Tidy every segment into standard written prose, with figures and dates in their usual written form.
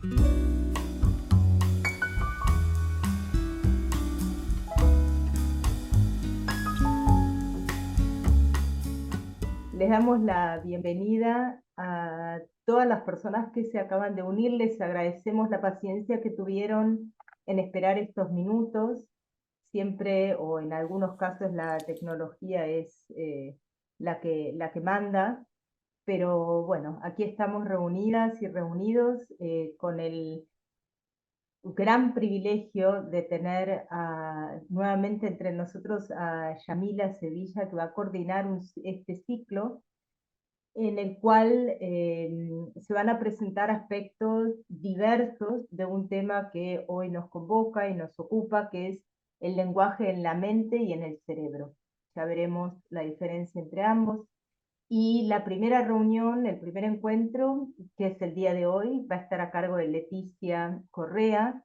Les damos la bienvenida a todas las personas que se acaban de unir. Les agradecemos la paciencia que tuvieron en esperar estos minutos. Siempre, o en algunos casos, la tecnología es la que manda. Pero bueno, aquí estamos reunidas y reunidos con el gran privilegio de tener nuevamente entre nosotros a Yamila Sevilla, que va a coordinar este ciclo en el cual se van a presentar aspectos diversos de un tema que hoy nos convoca y nos ocupa, que es el lenguaje en la mente y en el cerebro. Ya veremos la diferencia entre ambos. Y la primera reunión, el primer encuentro, que es el día de hoy, va a estar a cargo de Leticia Correa.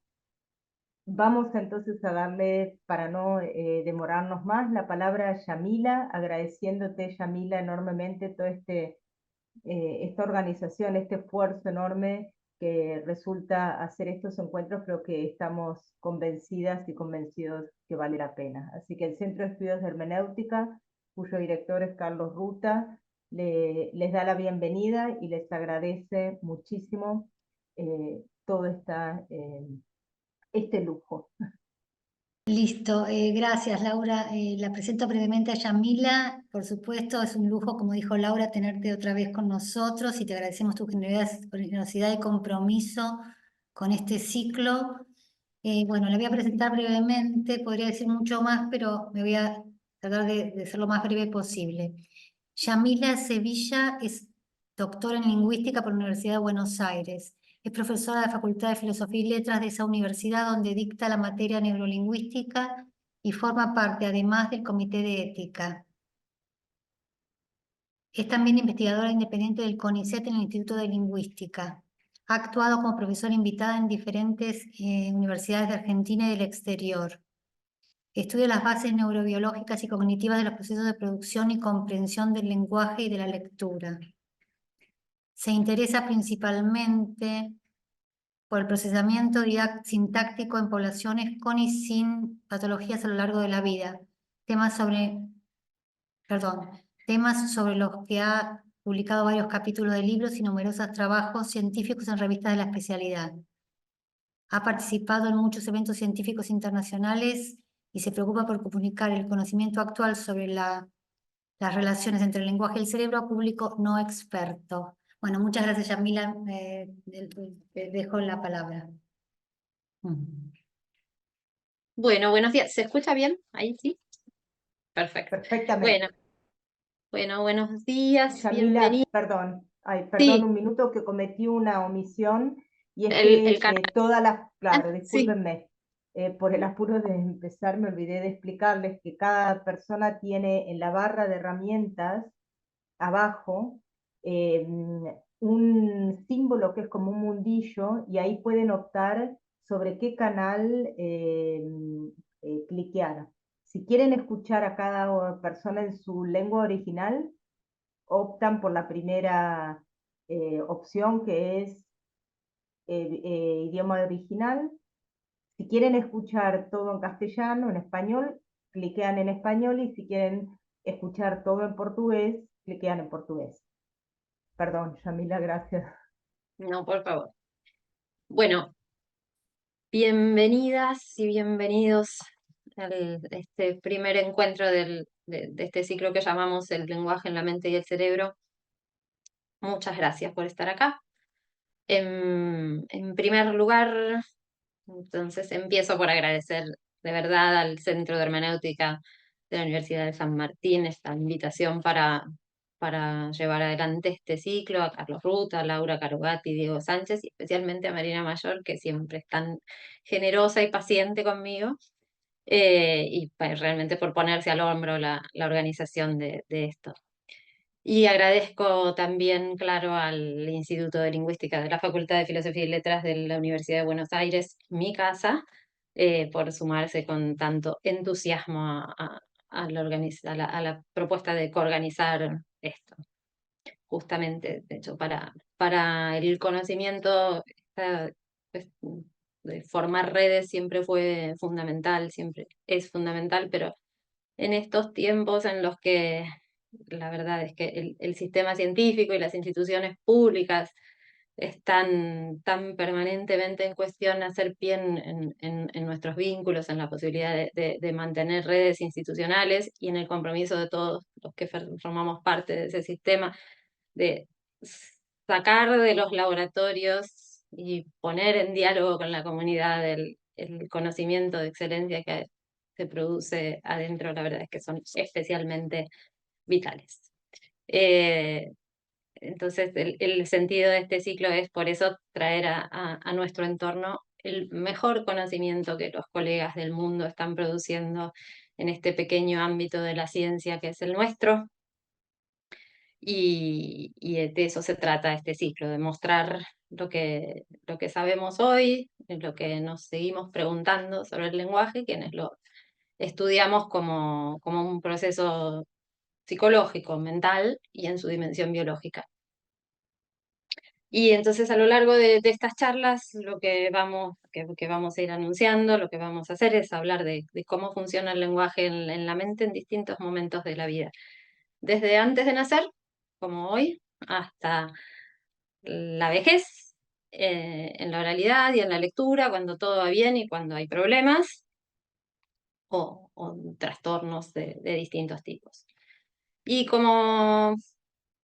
Vamos entonces a darle, para no demorarnos más, la palabra a Yamila, agradeciéndote, Yamila, enormemente todo esta organización, este esfuerzo enorme que resulta hacer estos encuentros. Creo que estamos convencidas y convencidos que vale la pena. Así que el Centro de Estudios de Hermenéutica, cuyo director es Carlos Ruta, les da la bienvenida y les agradece muchísimo todo este lujo. Listo, gracias Laura. La presento brevemente a Yamila. Por supuesto, es un lujo, como dijo Laura, tenerte otra vez con nosotros y te agradecemos tu generosidad y compromiso con este ciclo. Bueno, la voy a presentar brevemente, podría decir mucho más, pero me voy a tratar de ser lo más breve posible. Yamila Sevilla es doctora en lingüística por la Universidad de Buenos Aires. Es profesora de la Facultad de Filosofía y Letras de esa universidad, donde dicta la materia neurolingüística y forma parte, además, del Comité de Ética. Es también investigadora independiente del CONICET en el Instituto de Lingüística. Ha actuado como profesora invitada en diferentes universidades de Argentina y del exterior. Estudia las bases neurobiológicas y cognitivas de los procesos de producción y comprensión del lenguaje y de la lectura. Se interesa principalmente por el procesamiento sintáctico en poblaciones con y sin patologías a lo largo de la vida. Temas sobre los que ha publicado varios capítulos de libros y numerosos trabajos científicos en revistas de la especialidad. Ha participado en muchos eventos científicos internacionales y se preocupa por comunicar el conocimiento actual sobre las relaciones entre el lenguaje y el cerebro a público no experto. Bueno, muchas gracias, Yamila. Te dejo la palabra. Bueno, buenos días. ¿Se escucha bien? Ahí sí. Perfecto. Perfectamente. Bueno, buenos días. Yamila, Bienvenido. perdón, Sí, un minuto, que cometí una omisión, y es el que canal. claro, Sí. discúlpenme, por el apuro de empezar me olvidé de explicarles que cada persona tiene en la barra de herramientas abajo un símbolo que es como un mundillo, y ahí pueden optar sobre qué canal cliquear. Si quieren escuchar a cada persona en su lengua original, optan por la primera opción, que es idioma original. Si quieren escuchar todo en castellano, en español, cliquean en español, y si quieren escuchar todo en portugués, cliquean en portugués. Perdón, Yamila, gracias. No, por favor. Bueno, bienvenidas y bienvenidos a este primer encuentro de este ciclo que llamamos El lenguaje en la mente y el cerebro. Muchas gracias por estar acá. En primer lugar, entonces empiezo por agradecer de verdad al Centro de Hermenéutica de la Universidad de San Martín esta invitación para llevar adelante este ciclo, a Carlos Ruta, a Laura Carugati, Diego Sánchez y especialmente a Marina Mayor, que siempre es tan generosa y paciente conmigo, y realmente por ponerse al hombro la organización de esto. Y agradezco también, claro, al Instituto de Lingüística de la Facultad de Filosofía y Letras de la Universidad de Buenos Aires, mi casa, por sumarse con tanto entusiasmo a la propuesta de coorganizar esto. Justamente, de hecho, para el conocimiento, de formar redes siempre fue fundamental, siempre es fundamental, pero en estos tiempos en los que la verdad es que el sistema científico y las instituciones públicas están tan permanentemente en cuestión, hacer pie en nuestros vínculos, en la posibilidad de mantener redes institucionales y en el compromiso de todos los que formamos parte de ese sistema, de sacar de los laboratorios y poner en diálogo con la comunidad el conocimiento de excelencia que se produce adentro, la verdad es que son especialmente vitales. Entonces, el sentido de este ciclo es por eso traer a nuestro entorno el mejor conocimiento que los colegas del mundo están produciendo en este pequeño ámbito de la ciencia que es el nuestro. Y de eso se trata este ciclo, de mostrar lo que sabemos hoy, lo que nos seguimos preguntando sobre el lenguaje, quienes lo estudiamos como un proceso psicológico, mental y en su dimensión biológica. Y entonces a lo largo de estas charlas lo que vamos a ir anunciando, lo que vamos a hacer es hablar de cómo funciona el lenguaje en la mente en distintos momentos de la vida. Desde antes de nacer, como hoy, hasta la vejez, en la oralidad y en la lectura, cuando todo va bien y cuando hay problemas o trastornos de distintos tipos. Y como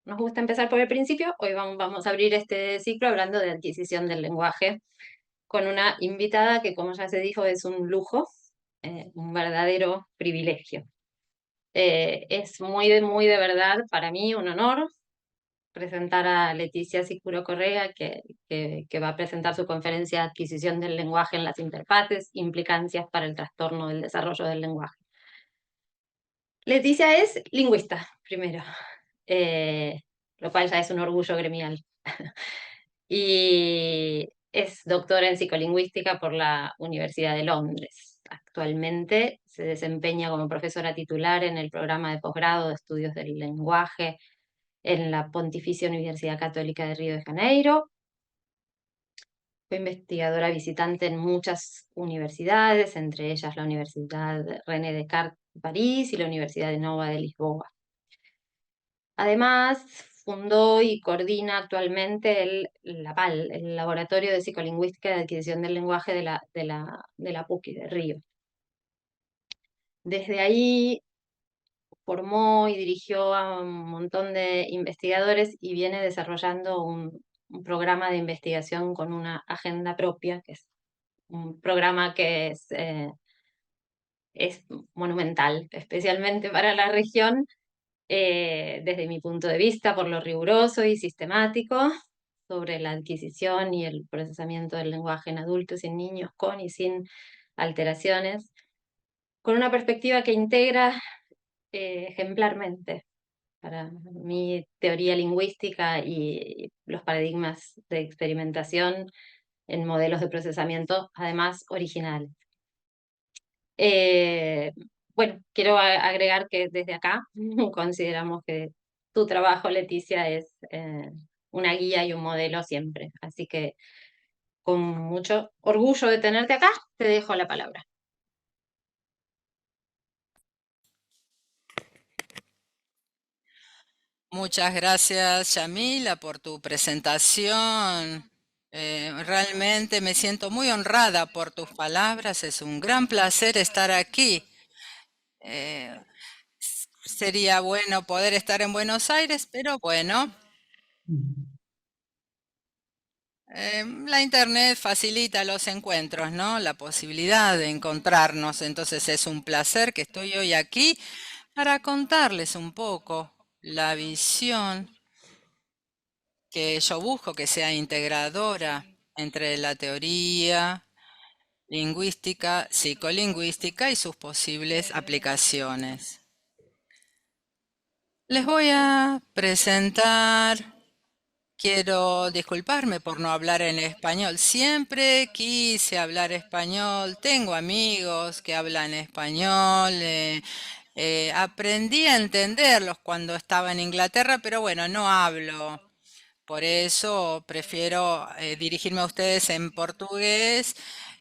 nos gusta empezar por el principio, hoy vamos a abrir este ciclo hablando de adquisición del lenguaje con una invitada que, como ya se dijo, es un lujo, un verdadero privilegio. Es muy de verdad para mí un honor presentar a Leticia Sicuro Correa, que va a presentar su conferencia Adquisición del lenguaje en las interfaces, implicancias para el trastorno del desarrollo del lenguaje. Leticia es lingüista, primero, lo cual ya es un orgullo gremial. Y es doctora en psicolingüística por la Universidad de Londres. Actualmente se desempeña como profesora titular en el programa de posgrado de estudios del lenguaje en la Pontificia Universidad Católica de Río de Janeiro. Fue investigadora visitante en muchas universidades, entre ellas la Universidad René Descartes de París y la Universidad de Nova de Lisboa. Además, fundó y coordina actualmente el LAPAL, el Laboratorio de Psicolingüística de Adquisición del Lenguaje de la PUC de Río. Desde ahí formó y dirigió a un montón de investigadores y viene desarrollando un programa de investigación con una agenda propia, que es un programa que es monumental, especialmente para la región, desde mi punto de vista, por lo riguroso y sistemático sobre la adquisición y el procesamiento del lenguaje en adultos y en niños con y sin alteraciones, con una perspectiva que integra ejemplarmente para mi teoría lingüística y los paradigmas de experimentación en modelos de procesamiento, además originales. Bueno, quiero agregar que desde acá consideramos que tu trabajo, Leticia, es una guía y un modelo siempre. Así que con mucho orgullo de tenerte acá, te dejo la palabra. Muchas gracias, Yamila, por tu presentación. Realmente me siento muy honrada por tus palabras. Es un gran placer estar aquí. Eh, Sería bueno poder estar en Buenos Aires, pero bueno, la internet facilita los encuentros, ¿no? La posibilidad de encontrarnos. Entonces es un placer que estoy hoy aquí para contarles un poco la visión que yo busco que sea integradora entre la teoría lingüística, psicolingüística y sus posibles aplicaciones. Les voy a presentar, quiero disculparme por no hablar en español. Siempre quise hablar español, tengo amigos que hablan español, aprendí a entenderlos cuando estaba en Inglaterra, pero bueno, no hablo Por eso prefiero dirigirme a ustedes en portugués.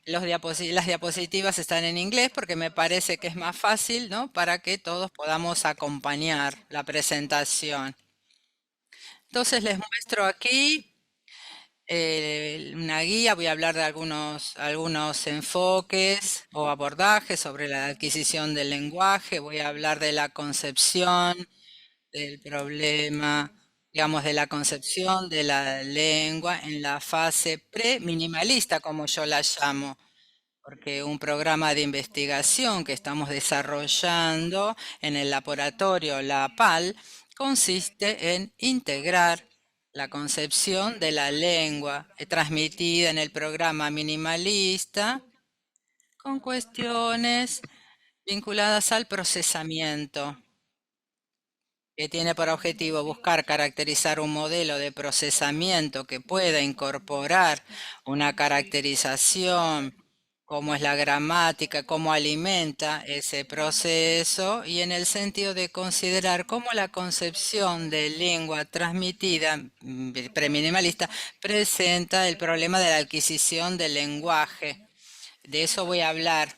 Las diapositivas están en inglés porque me parece que es más fácil, ¿no? Para que todos podamos acompañar la presentación. Entonces les muestro aquí una guía. Voy a hablar de algunos enfoques o abordajes sobre la adquisición del lenguaje. Voy a hablar de la concepción del problema, digamos, de la concepción de la lengua en la fase pre-minimalista, como yo la llamo, porque un programa de investigación que estamos desarrollando en el laboratorio La PAL consiste en integrar la concepción de la lengua transmitida en el programa minimalista con cuestiones vinculadas al procesamiento, que tiene por objetivo buscar caracterizar un modelo de procesamiento que pueda incorporar una caracterización, cómo es la gramática, cómo alimenta ese proceso, y en el sentido de considerar cómo la concepción de lengua transmitida preminimalista presenta el problema de la adquisición del lenguaje. De eso voy a hablar.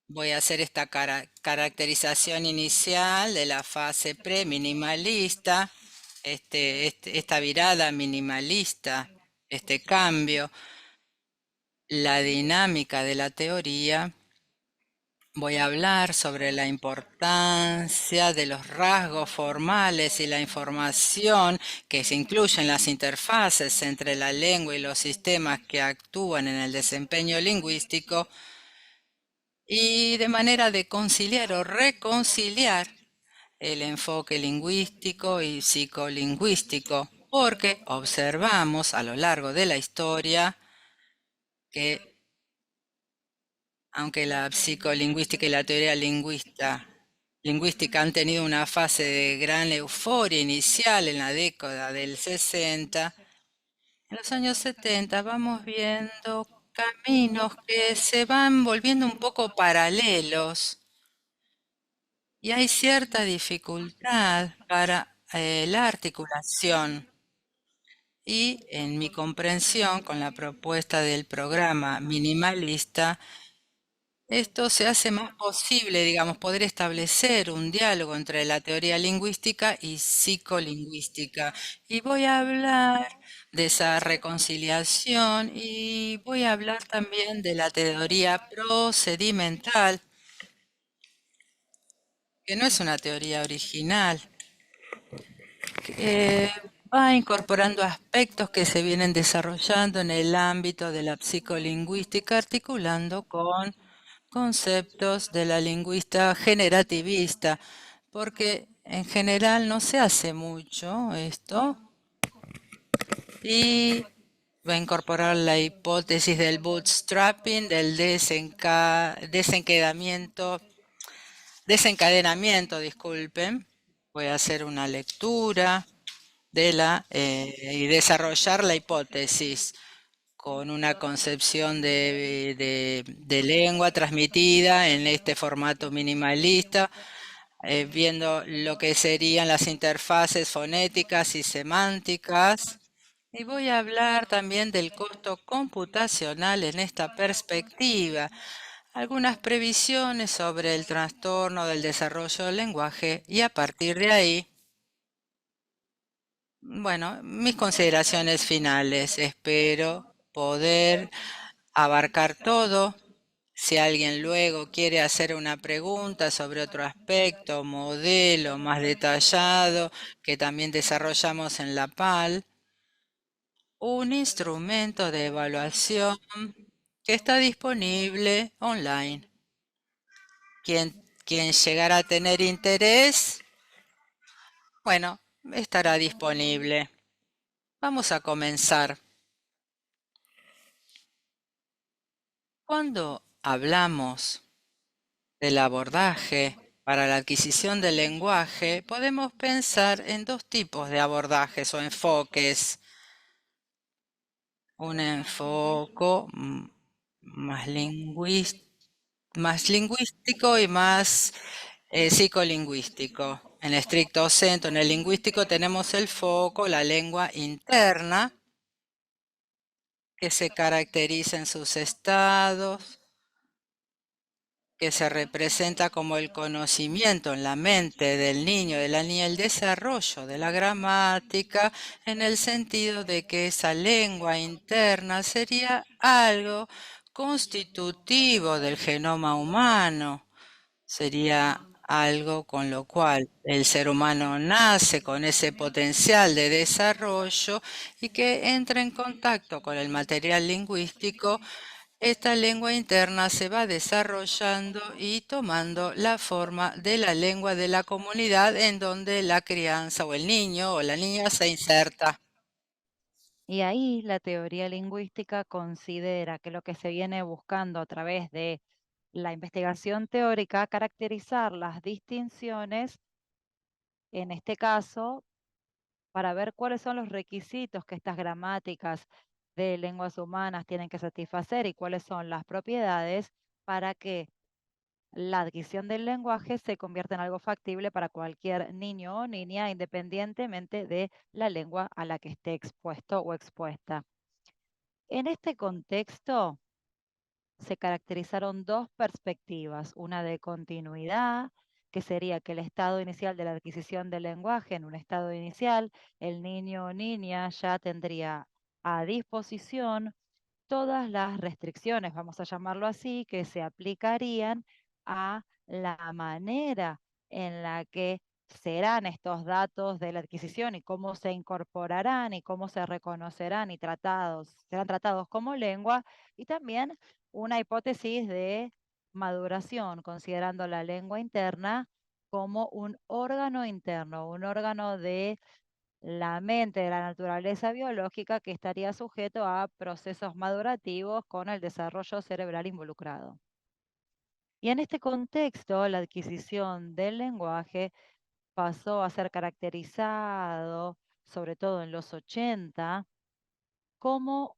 Voy a hacer esta caracterización inicial de la fase pre-minimalista, esta virada minimalista, este cambio, la dinámica de la teoría. Voy a hablar sobre la importancia de los rasgos formales y la información que se incluyen en las interfaces entre la lengua y los sistemas que actúan en el desempeño lingüístico, y de manera de conciliar o reconciliar el enfoque lingüístico y psicolingüístico, porque observamos a lo largo de la historia que, aunque la psicolingüística y la teoría lingüística han tenido una fase de gran euforia inicial en la década del 60, en los años 70 vamos viendo caminos que se van volviendo un poco paralelos, y hay cierta dificultad para la articulación. Y en mi comprensión con la propuesta del programa minimalista, esto se hace más posible, digamos, poder establecer un diálogo entre la teoría lingüística y psicolingüística. Y voy a hablar de esa reconciliación, y voy a hablar también de la teoría procedimental, que no es una teoría original, que va incorporando aspectos que se vienen desarrollando en el ámbito de la psicolingüística, articulando con conceptos de la lingüista generativista, porque en general no se hace mucho esto, y va a incorporar la hipótesis del bootstrapping, del desencadenamiento, disculpen. Voy a hacer una lectura y desarrollar la hipótesis con una concepción de lengua transmitida en este formato minimalista, viendo lo que serían las interfaces fonéticas y semánticas. Y voy a hablar también del costo computacional en esta perspectiva, algunas previsiones sobre el trastorno del desarrollo del lenguaje, y a partir de ahí, bueno, mis consideraciones finales. Espero poder abarcar todo. Si alguien luego quiere hacer una pregunta sobre otro aspecto, modelo más detallado que también desarrollamos en la PAL, un instrumento de evaluación que está disponible online. Quien llegara a tener interés, bueno, estará disponible. Vamos a comenzar. Cuando hablamos del abordaje para la adquisición del lenguaje, podemos pensar en dos tipos de abordajes o enfoques. Un enfoque más lingüístico y más psicolingüístico. En estricto senso, en el lingüístico tenemos el foco, la lengua interna, que se caracteriza en sus estados, que se representa como el conocimiento en la mente del niño, de la niña, el desarrollo de la gramática, en el sentido de que esa lengua interna sería algo constitutivo del genoma humano, sería algo con lo cual el ser humano nace con ese potencial de desarrollo y que entra en contacto con el material lingüístico. Esta lengua interna se va desarrollando y tomando la forma de la lengua de la comunidad en donde la crianza o el niño o la niña se inserta. Y ahí la teoría lingüística considera que lo que se viene buscando a través de la investigación teórica, caracterizar las distinciones, en este caso, para ver cuáles son los requisitos que estas gramáticas de lenguas humanas tienen que satisfacer y cuáles son las propiedades para que la adquisición del lenguaje se convierta en algo factible para cualquier niño o niña, independientemente de la lengua a la que esté expuesto o expuesta. En este contexto se caracterizaron dos perspectivas, una de continuidad, que sería que el estado inicial de la adquisición del lenguaje, en un estado inicial, el niño o niña ya tendría a disposición todas las restricciones, vamos a llamarlo así, que se aplicarían a la manera en la que serán estos datos de la adquisición y cómo se incorporarán y cómo se reconocerán y serán tratados como lengua, y también una hipótesis de maduración, considerando la lengua interna como un órgano interno, un órgano de la mente, de la naturaleza biológica, que estaría sujeto a procesos madurativos con el desarrollo cerebral involucrado. Y en este contexto, la adquisición del lenguaje pasó a ser caracterizado, sobre todo en los 80, como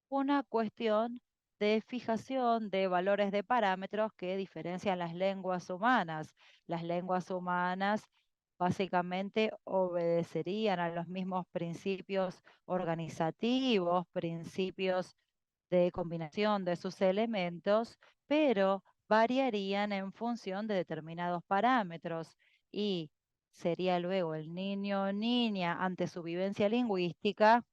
una cuestión de fijación de valores de parámetros que diferencian las lenguas humanas. Las lenguas humanas básicamente obedecerían a los mismos principios organizativos, principios de combinación de sus elementos, pero variarían en función de determinados parámetros, y sería luego el niño o niña, ante su vivencia lingüística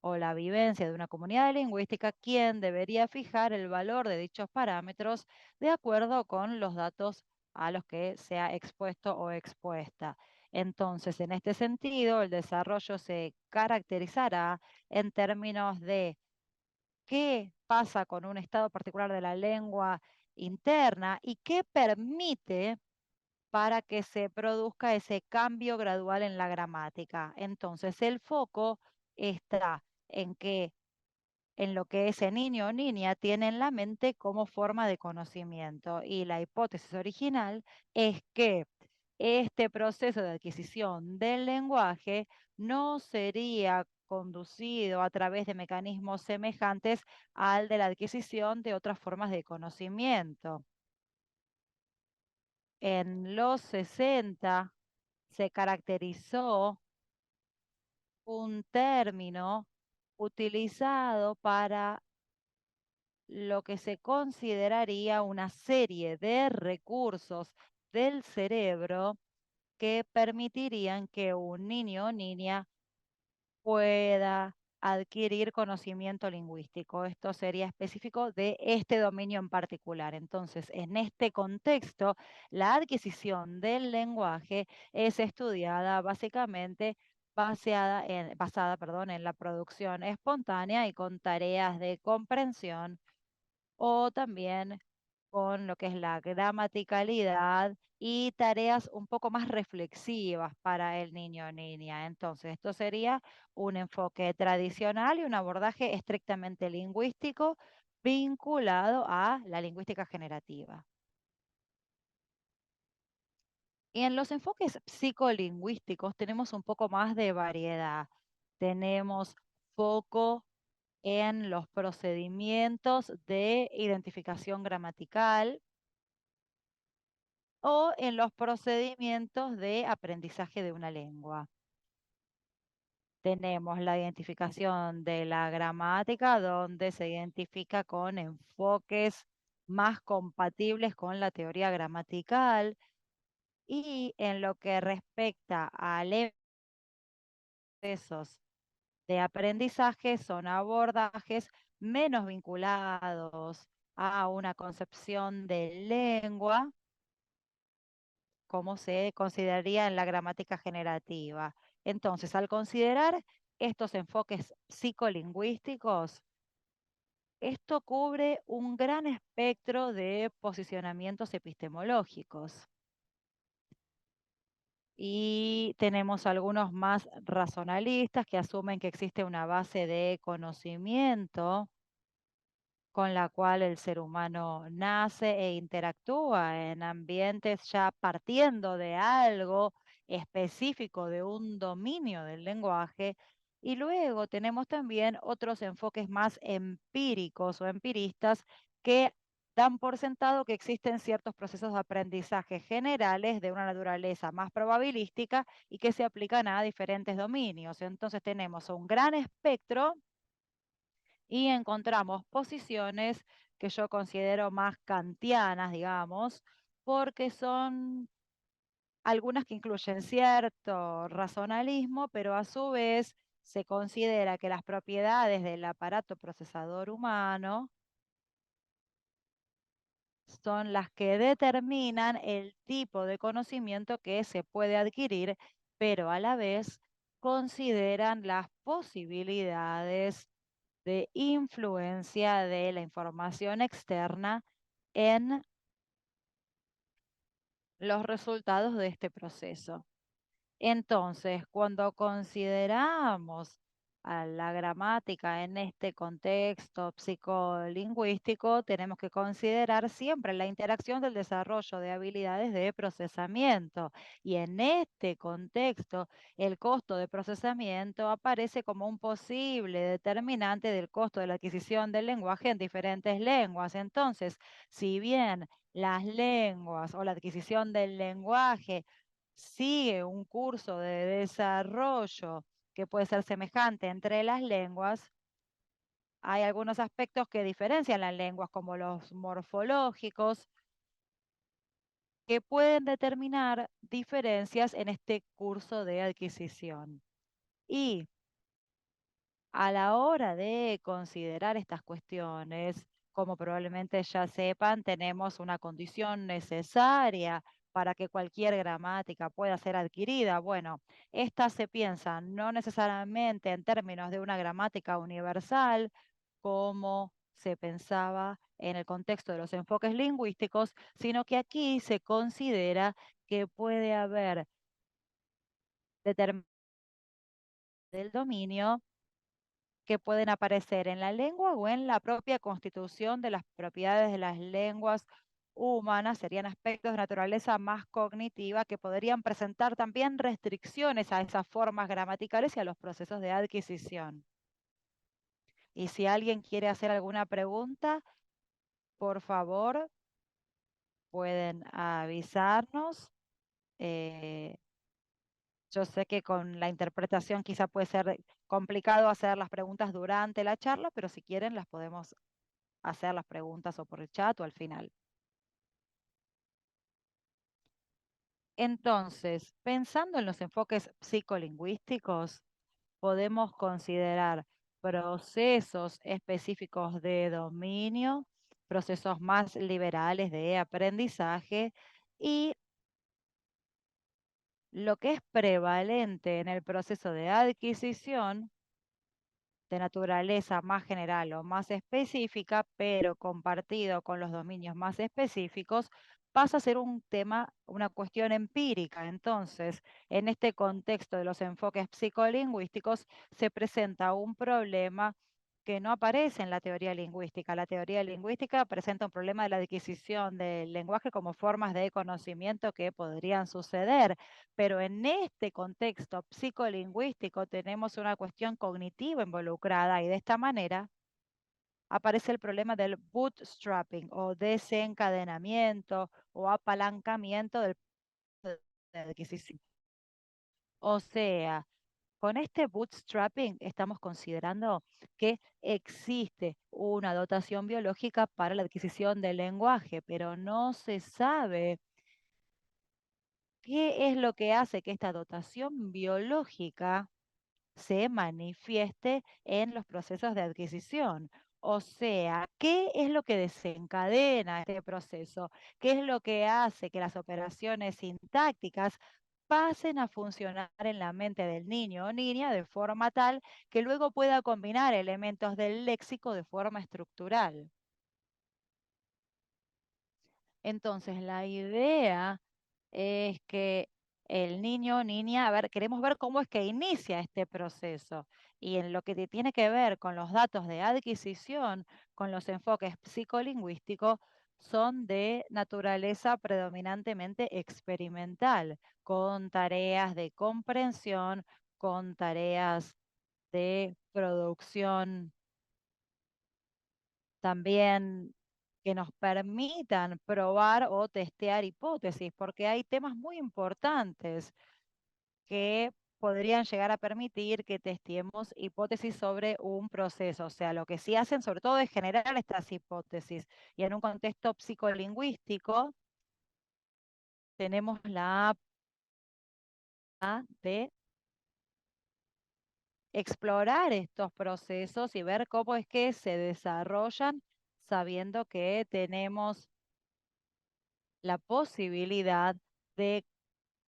o la vivencia de una comunidad lingüística, quien debería fijar el valor de dichos parámetros de acuerdo con los datos a los que sea expuesto o expuesta. Entonces, en este sentido, el desarrollo se caracterizará en términos de qué pasa con un estado particular de la lengua interna y qué permite para que se produzca ese cambio gradual en la gramática. Entonces, el foco está en que en lo que ese niño o niña tiene en la mente como forma de conocimiento. Y la hipótesis original es que este proceso de adquisición del lenguaje no sería conducido a través de mecanismos semejantes al de la adquisición de otras formas de conocimiento. En los 60 se caracterizó un término utilizado para lo que se consideraría una serie de recursos del cerebro que permitirían que un niño o niña pueda adquirir conocimiento lingüístico. Esto sería específico de este dominio en particular. Entonces, en este contexto, la adquisición del lenguaje es estudiada básicamente basada, en la producción espontánea y con tareas de comprensión, o también con lo que es la gramaticalidad y tareas un poco más reflexivas para el niño o niña. Entonces, esto sería un enfoque tradicional y un abordaje estrictamente lingüístico vinculado a la lingüística generativa. Y en los enfoques psicolingüísticos tenemos un poco más de variedad. Tenemos foco en los procedimientos de identificación gramatical, o en los procedimientos de aprendizaje de una lengua. Tenemos la identificación de la gramática, donde se identifica con enfoques más compatibles con la teoría gramatical, y en lo que respecta a procesos de aprendizaje son abordajes menos vinculados a una concepción de lengua, como se consideraría en la gramática generativa. Entonces, al considerar estos enfoques psicolingüísticos, esto cubre un gran espectro de posicionamientos epistemológicos. Y tenemos algunos más razonalistas que asumen que existe una base de conocimiento con la cual el ser humano nace e interactúa en ambientes ya partiendo de algo específico, de un dominio del lenguaje. Y luego tenemos también otros enfoques más empíricos o empiristas que dan por sentado que existen ciertos procesos de aprendizaje generales de una naturaleza más probabilística y que se aplican a diferentes dominios. Entonces tenemos un gran espectro y encontramos posiciones que yo considero más kantianas, digamos, porque son algunas que incluyen cierto razonalismo, pero a su vez se considera que las propiedades del aparato procesador humano son las que determinan el tipo de conocimiento que se puede adquirir, pero a la vez consideran las posibilidades de influencia de la información externa en los resultados de este proceso. Entonces, cuando consideramos a la gramática en este contexto psicolingüístico, tenemos que considerar siempre la interacción del desarrollo de habilidades de procesamiento. Y en este contexto, el costo de procesamiento aparece como un posible determinante del costo de la adquisición del lenguaje en diferentes lenguas. Entonces, si bien las lenguas o la adquisición del lenguaje sigue un curso de desarrollo que puede ser semejante entre las lenguas, hay algunos aspectos que diferencian las lenguas, como los morfológicos, que pueden determinar diferencias en este curso de adquisición. Y a la hora de considerar estas cuestiones, como probablemente ya sepan, tenemos una condición necesaria para que cualquier gramática pueda ser adquirida. Bueno, estas se piensan no necesariamente en términos de una gramática universal, como se pensaba en el contexto de los enfoques lingüísticos, sino que aquí se considera que puede haber determinación del dominio que pueden aparecer en la lengua o en la propia constitución de las propiedades de las lenguas humanas. Serían aspectos de naturaleza más cognitiva que podrían presentar también restricciones a esas formas gramaticales y a los procesos de adquisición. Y si alguien quiere hacer alguna pregunta, por favor, pueden avisarnos. Eh, yo sé que con la interpretación quizá puede ser complicado hacer las preguntas durante la charla, pero si quieren las podemos hacer las preguntas o por el chat o al final. Entonces, pensando en los enfoques psicolingüísticos, podemos considerar procesos específicos de dominio, procesos más liberales de aprendizaje y lo que es prevalente en el proceso de adquisición de naturaleza más general o más específica, pero compartido con los dominios más específicos, pasa a ser un tema, una cuestión empírica. Entonces, en este contexto de los enfoques psicolingüísticos, se presenta un problema que no aparece en la teoría lingüística. La teoría lingüística presenta un problema de la adquisición del lenguaje como formas de conocimiento que podrían suceder, pero en este contexto psicolingüístico tenemos una cuestión cognitiva involucrada y de esta manera aparece el problema del bootstrapping o desencadenamiento o apalancamiento del proceso de adquisición. O sea, con este bootstrapping estamos considerando que existe una dotación biológica para la adquisición del lenguaje, pero no se sabe qué es lo que hace que esta dotación biológica se manifieste en los procesos de adquisición. O sea, ¿qué es lo que desencadena este proceso? ¿Qué es lo que hace que las operaciones sintácticas pasen a funcionar en la mente del niño o niña de forma tal que luego pueda combinar elementos del léxico de forma estructural? Entonces, la idea es que el niño o niña, a ver, queremos ver cómo es que inicia este proceso. Y en lo que tiene que ver con los datos de adquisición, con los enfoques psicolingüísticos, son de naturaleza predominantemente experimental, con tareas de comprensión, con tareas de producción también que nos permitan probar o testear hipótesis, porque hay temas muy importantes que podrían llegar a permitir que testeemos hipótesis sobre un proceso. O sea, lo que sí hacen sobre todo es generar estas hipótesis. Y en un contexto psicolingüístico tenemos la de explorar estos procesos y ver cómo es que se desarrollan sabiendo que tenemos la posibilidad de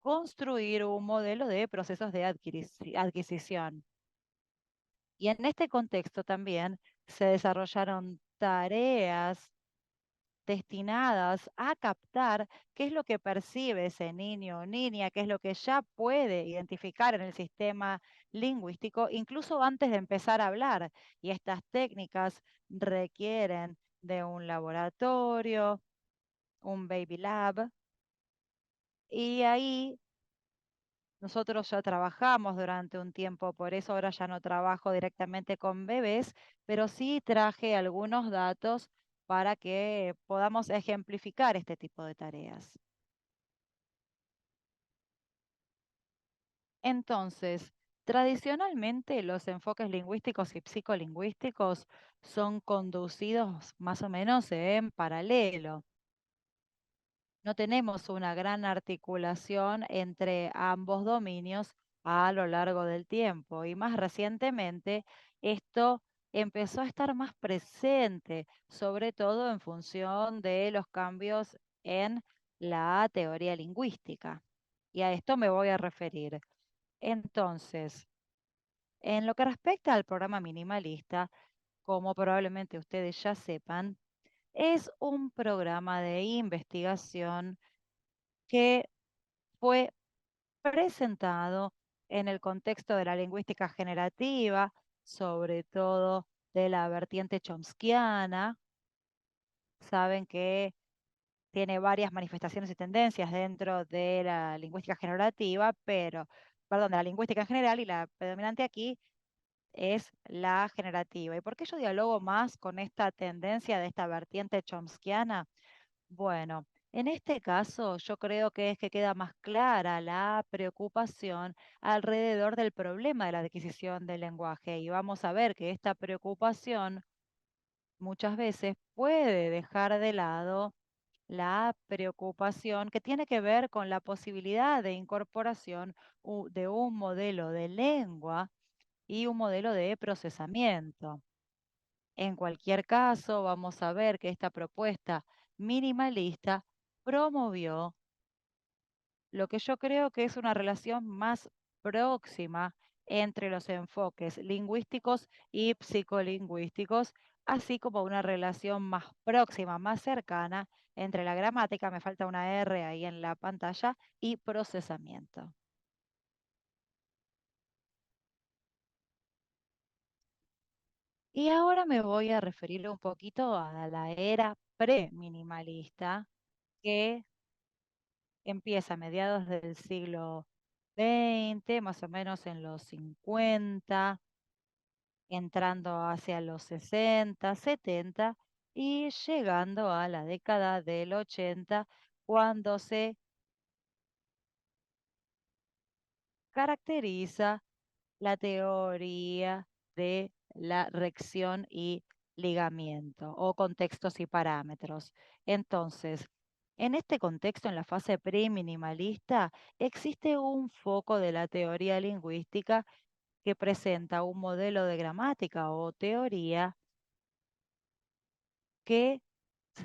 construir un modelo de procesos de adquisición. Y en este contexto también se desarrollaron tareas destinadas a captar qué es lo que percibe ese niño o niña, qué es lo que ya puede identificar en el sistema lingüístico, incluso antes de empezar a hablar. Y estas técnicas requieren de un laboratorio, un baby lab, y ahí nosotros ya trabajamos durante un tiempo, por eso ahora ya no trabajo directamente con bebés, pero sí traje algunos datos para que podamos ejemplificar este tipo de tareas. Entonces, tradicionalmente los enfoques lingüísticos y psicolingüísticos son conducidos más o menos en paralelo. No tenemos una gran articulación entre ambos dominios a lo largo del tiempo y más recientemente esto empezó a estar más presente, sobre todo en función de los cambios en la teoría lingüística. Y a esto me voy a referir. Entonces, en lo que respecta al programa minimalista, como probablemente ustedes ya sepan, es un programa de investigación que fue presentado en el contexto de la lingüística generativa, sobre todo de la vertiente chomskiana. Saben que tiene varias manifestaciones y tendencias dentro de la lingüística generativa, pero, perdón, de la lingüística en general, y la predominante aquí es la generativa. ¿Y por qué yo dialogo más con esta tendencia de esta vertiente chomskiana? Bueno, en este caso yo creo que es que queda más clara la preocupación alrededor del problema de la adquisición del lenguaje y vamos a ver que esta preocupación muchas veces puede dejar de lado la preocupación que tiene que ver con la posibilidad de incorporación de un modelo de lengua y un modelo de procesamiento. En cualquier caso, vamos a ver que esta propuesta minimalista promovió lo que yo creo que es una relación más próxima entre los enfoques lingüísticos y psicolingüísticos, así como una relación más próxima, más cercana entre la gramática, me falta una R ahí en la pantalla, y procesamiento. Y ahora me voy a referir un poquito a la era pre-minimalista, que empieza a mediados del siglo XX, más o menos en los 50, entrando hacia los 60, 70 y llegando a la década del 80, cuando se caracteriza la teoría de la rección y ligamiento o contextos y parámetros. Entonces, en este contexto, en la fase pre-minimalista, existe un foco de la teoría lingüística que presenta un modelo de gramática o teoría que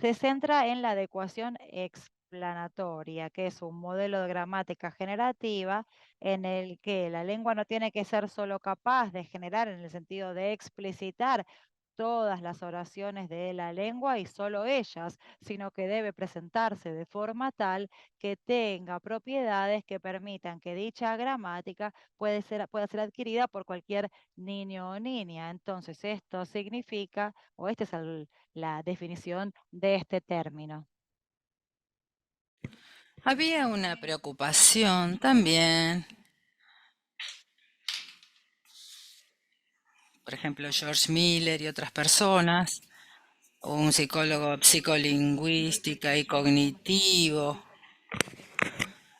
se centra en la adecuación explanatoria, que es un modelo de gramática generativa en el que la lengua no tiene que ser solo capaz de generar en el sentido de explicitar todas las oraciones de la lengua y solo ellas, sino que debe presentarse de forma tal que tenga propiedades que permitan que dicha gramática pueda ser adquirida por cualquier niño o niña. Entonces, esto significa, o esta es la definición de este término. Había una preocupación también, por ejemplo, George Miller y otras personas, un psicólogo psicolingüística y cognitivo.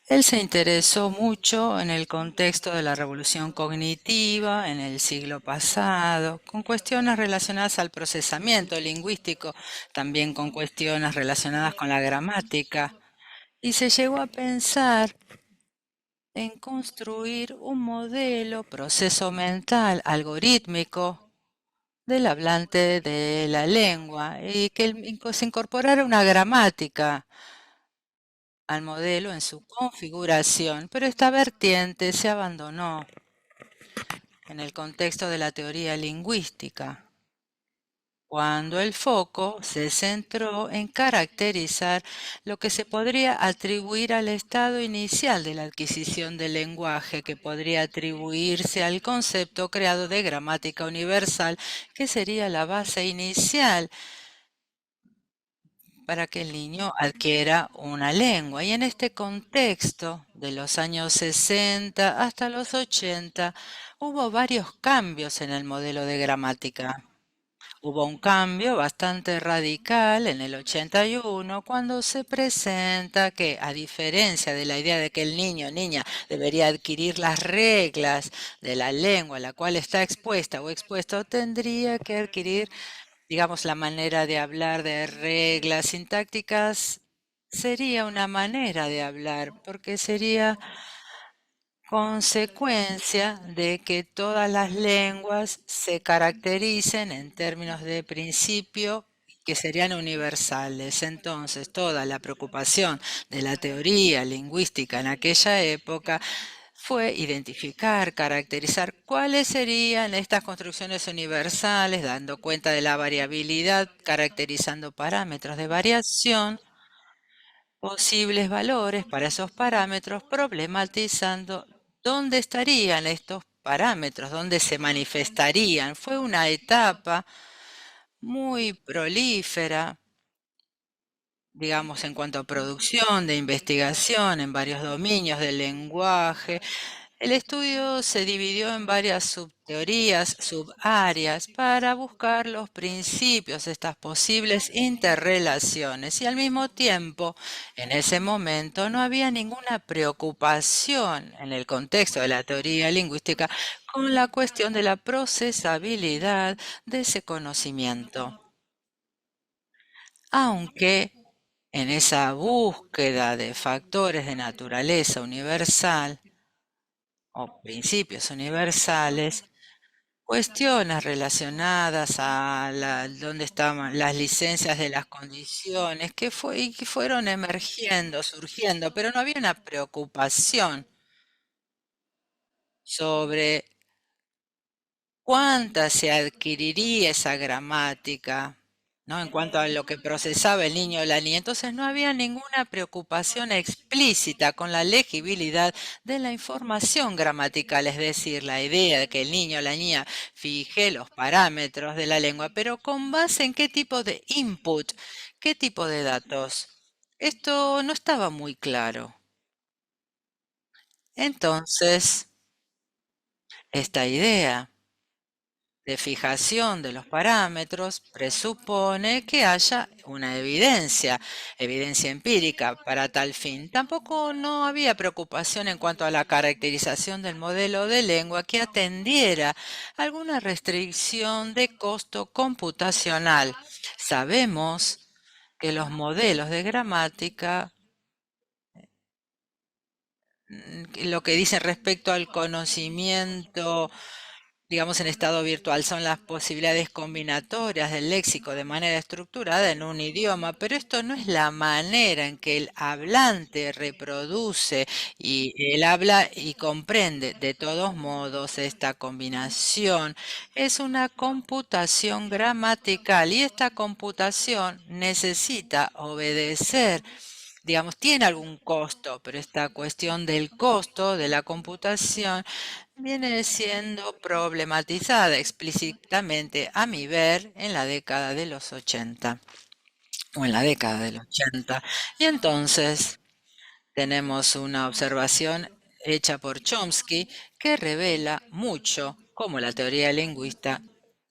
Él se interesó mucho en el contexto de la revolución cognitiva en el siglo pasado, con cuestiones relacionadas al procesamiento lingüístico, también con cuestiones relacionadas con la gramática, y se llegó a pensar en construir un modelo, proceso mental algorítmico del hablante de la lengua y que se incorporara una gramática al modelo en su configuración, pero esta vertiente se abandonó en el contexto de la teoría lingüística, cuando el foco se centró en caracterizar lo que se podría atribuir al estado inicial de la adquisición del lenguaje, que podría atribuirse al concepto creado de gramática universal, que sería la base inicial para que el niño adquiera una lengua. Y en este contexto, de los años 60 hasta los 80, hubo varios cambios en el modelo de gramática. Hubo un cambio bastante radical en el 81 cuando se presenta que, a diferencia de la idea de que el niño o niña debería adquirir las reglas de la lengua a la cual está expuesta o expuesto, tendría que adquirir, digamos, la manera de hablar de reglas sintácticas. Sería una manera de hablar, porque sería consecuencia de que todas las lenguas se caractericen en términos de principio que serían universales. Entonces, toda la preocupación de la teoría lingüística en aquella época fue identificar, caracterizar cuáles serían estas construcciones universales, dando cuenta de la variabilidad, caracterizando parámetros de variación, posibles valores para esos parámetros, problematizando dónde estarían estos parámetros, dónde se manifestarían. Fue una etapa muy prolífera, digamos, en cuanto a producción de investigación en varios dominios del lenguaje. El estudio se dividió en varias subteorías, subáreas, para buscar los principios, estas posibles interrelaciones. Y al mismo tiempo, en ese momento, no había ninguna preocupación en el contexto de la teoría lingüística con la cuestión de la procesabilidad de ese conocimiento. Aunque en esa búsqueda de factores de naturaleza universal, o principios universales, cuestiones relacionadas a dónde estaban las licencias de las condiciones y que fueron emergiendo, surgiendo, pero no había una preocupación sobre cuánta se adquiriría esa gramática, ¿no? En cuanto a lo que procesaba el niño o la niña. Entonces no había ninguna preocupación explícita con la legibilidad de la información gramatical, es decir, la idea de que el niño o la niña fije los parámetros de la lengua, pero con base en qué tipo de input, qué tipo de datos. Esto no estaba muy claro. Entonces, esta idea de fijación de los parámetros presupone que haya una evidencia empírica para tal fin. Tampoco no había preocupación en cuanto a la caracterización del modelo de lengua que atendiera alguna restricción de costo computacional. Sabemos que los modelos de gramática, lo que dicen respecto al conocimiento, digamos, en estado virtual, son las posibilidades combinatorias del léxico de manera estructurada en un idioma, pero esto no es la manera en que el hablante reproduce y él habla y comprende. De todos modos, esta combinación es una computación gramatical y esta computación necesita obedecer, digamos, tiene algún costo, pero esta cuestión del costo de la computación viene siendo problematizada explícitamente, a mi ver, en la década de los 80 o en la década del 80. Y entonces tenemos una observación hecha por Chomsky que revela mucho cómo la teoría lingüista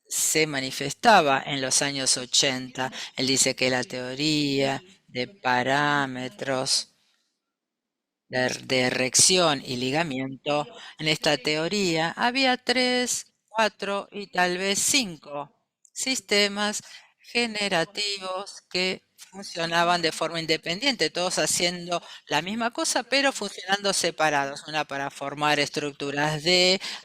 se manifestaba en los años 80. Él dice que la teoría de parámetros de erección y ligamiento, en esta teoría había 3, 4 y tal vez 5 sistemas generativos que funcionaban de forma independiente, todos haciendo la misma cosa, pero funcionando separados. Una para formar estructuras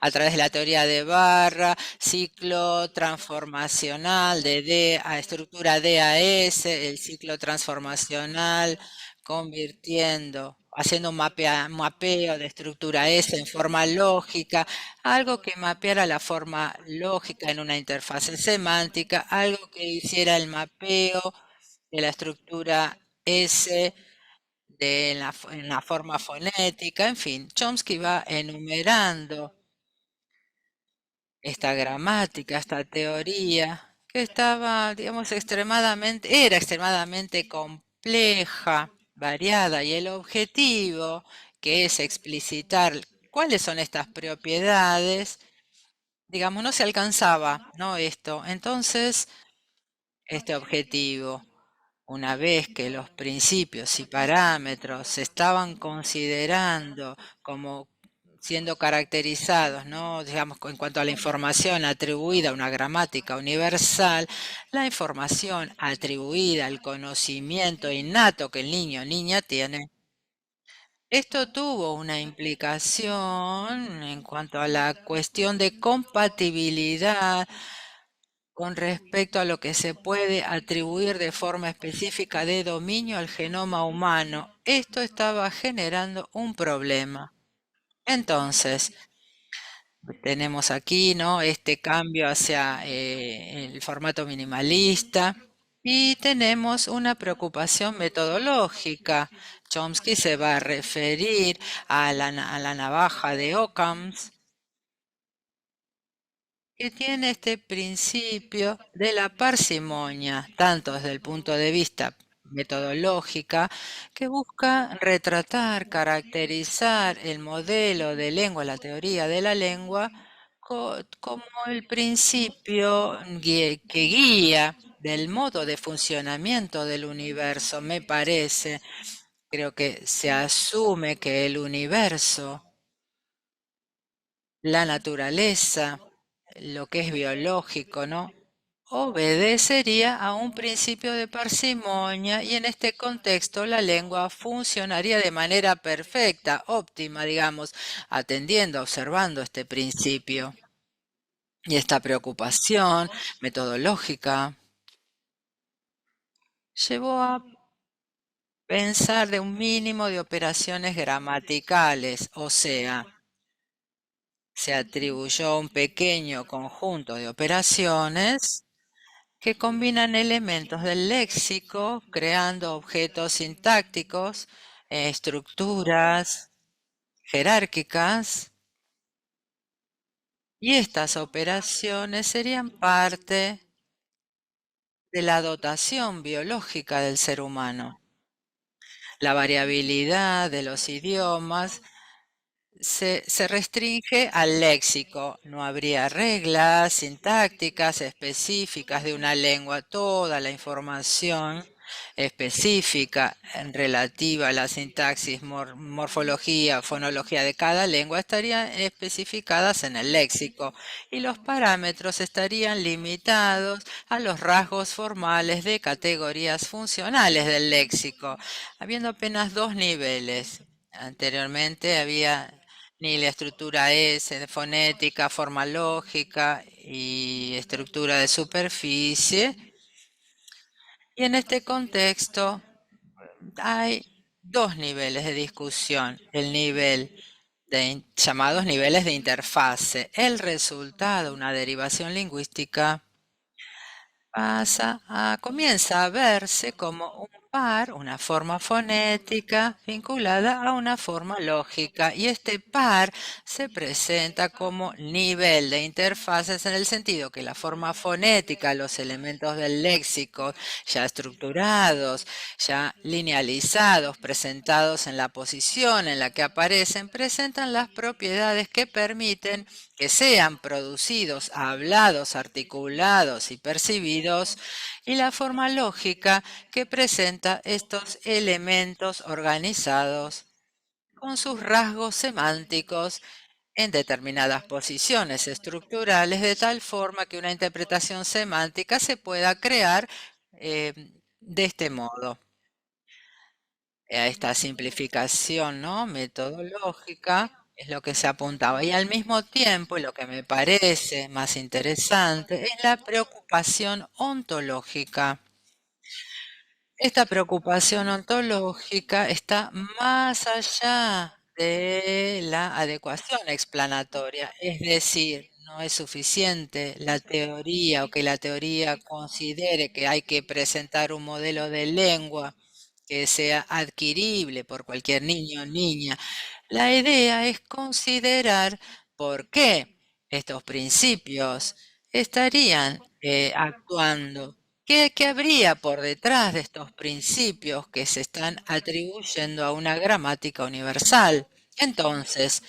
a través de la teoría de barra, ciclo transformacional de D a estructura D a S, el ciclo transformacional haciendo un mapeo de estructura S en forma lógica, algo que mapeara la forma lógica en una interfase semántica, algo que hiciera el mapeo de la estructura S en la forma fonética, en fin, Chomsky va enumerando esta gramática, esta teoría, que estaba, digamos, era extremadamente compleja, variada, y el objetivo, que es explicitar cuáles son estas propiedades, digamos, no se alcanzaba, ¿no? Entonces, este objetivo, una vez que los principios y parámetros se estaban considerando como siendo caracterizados, ¿no? Digamos, en cuanto a la información atribuida a una gramática universal, la información atribuida al conocimiento innato que el niño o niña tiene. Esto tuvo una implicación en cuanto a la cuestión de compatibilidad con respecto a lo que se puede atribuir de forma específica de dominio al genoma humano. Esto estaba generando un problema. Entonces, tenemos aquí, ¿no?, este cambio hacia el formato minimalista y tenemos una preocupación metodológica. Chomsky se va a referir a la navaja de Occam's, que tiene este principio de la parsimonia, tanto desde el punto de vista metodológica, que busca retratar, caracterizar el modelo de lengua, la teoría de la lengua, como el principio que guía del modo de funcionamiento del universo, me parece. Creo que se asume que el universo, la naturaleza, lo que es biológico, ¿no?, obedecería a un principio de parsimonia y en este contexto la lengua funcionaría de manera perfecta, óptima, digamos, atendiendo, observando este principio. Y esta preocupación metodológica llevó a pensar de un mínimo de operaciones gramaticales, o sea, se atribuyó un pequeño conjunto de operaciones que combinan elementos del léxico, creando objetos sintácticos, estructuras jerárquicas, y estas operaciones serían parte de la dotación biológica del ser humano. La variabilidad de los idiomas se restringe al léxico. No habría reglas sintácticas específicas de una lengua. Toda la información específica relativa a la sintaxis, morfología, fonología de cada lengua estarían especificadas en el léxico y los parámetros estarían limitados a los rasgos formales de categorías funcionales del léxico, habiendo apenas dos niveles. Anteriormente había ni la estructura S de fonética, forma lógica y estructura de superficie. Y en este contexto hay dos niveles de discusión. El nivel de llamados niveles de interfase. El resultado, una derivación lingüística, comienza a verse como un par, una forma fonética vinculada a una forma lógica, y este par se presenta como nivel de interfaces en el sentido que la forma fonética, los elementos del léxico ya estructurados, ya linealizados, presentados en la posición en la que aparecen, presentan las propiedades que permiten que sean producidos, hablados, articulados y percibidos, y la forma lógica que presenta estos elementos organizados con sus rasgos semánticos en determinadas posiciones estructurales, de tal forma que una interpretación semántica se pueda crear de este modo. A esta simplificación, ¿no?, metodológica es lo que se apuntaba. Y al mismo tiempo, y lo que me parece más interesante, es la preocupación ontológica. Esta preocupación ontológica está más allá de la adecuación explanatoria, es decir, no es suficiente la teoría o que la teoría considere que hay que presentar un modelo de lengua que sea adquirible por cualquier niño o niña. La idea es considerar por qué estos principios estarían actuando. ¿Qué habría por detrás de estos principios que se están atribuyendo a una gramática universal? Entonces,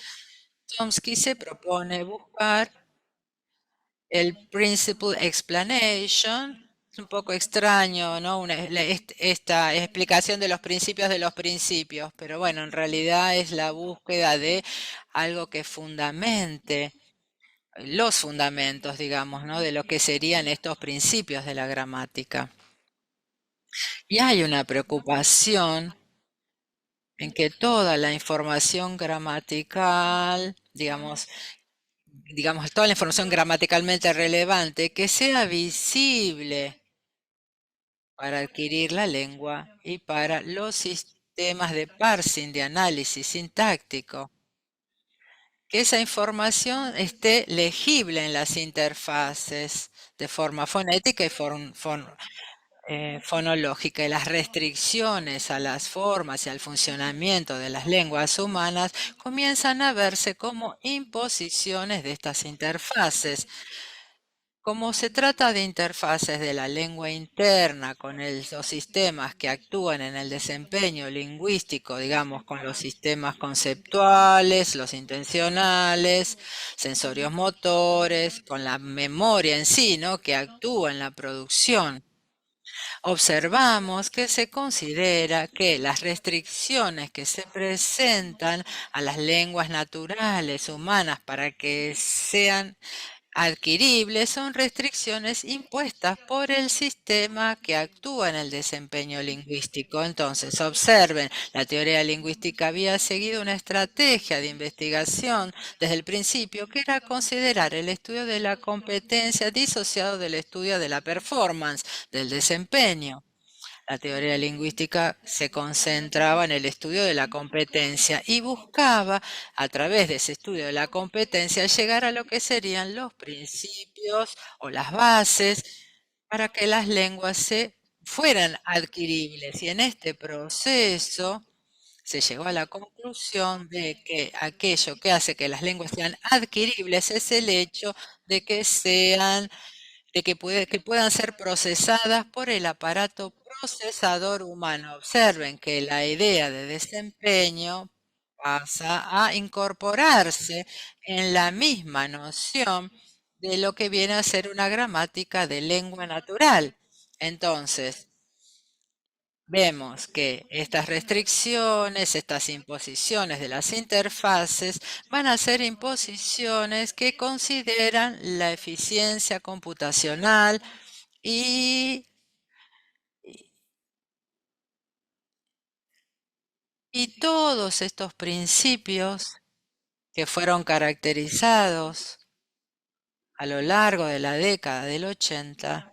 Chomsky se propone buscar el Principle Explanation. Es un poco extraño, ¿no? Esta explicación de los principios, pero bueno, en realidad es la búsqueda de algo que fundamente los fundamentos, digamos, ¿no?, de lo que serían estos principios de la gramática. Y hay una preocupación en que toda la información gramatical, digamos, toda la información gramaticalmente relevante, que sea visible para adquirir la lengua y para los sistemas de parsing, de análisis sintáctico, que esa información esté legible en las interfaces de forma fonética y fonológica, y las restricciones a las formas y al funcionamiento de las lenguas humanas comienzan a verse como imposiciones de estas interfaces. Como se trata de interfaces de la lengua interna con los sistemas que actúan en el desempeño lingüístico, digamos, con los sistemas conceptuales, los intencionales, sensorios motores, con la memoria en sí, ¿no?, que actúa en la producción, observamos que se considera que las restricciones que se presentan a las lenguas naturales humanas para que sean adquiribles son restricciones impuestas por el sistema que actúa en el desempeño lingüístico. Entonces, observen, la teoría lingüística había seguido una estrategia de investigación desde el principio, que era considerar el estudio de la competencia disociado del estudio de la performance, del desempeño. La teoría lingüística se concentraba en el estudio de la competencia y buscaba, a través de ese estudio de la competencia, llegar a lo que serían los principios o las bases para que las lenguas se fueran adquiribles. Y en este proceso se llegó a la conclusión de que aquello que hace que las lenguas sean adquiribles es el hecho de que que puedan ser procesadas por el aparato procesador humano. Observen que la idea de desempeño pasa a incorporarse en la misma noción de lo que viene a ser una gramática de lengua natural. Entonces, vemos que estas restricciones, estas imposiciones de las interfaces van a ser imposiciones que consideran la eficiencia computacional y todos estos principios que fueron caracterizados a lo largo de la década del 80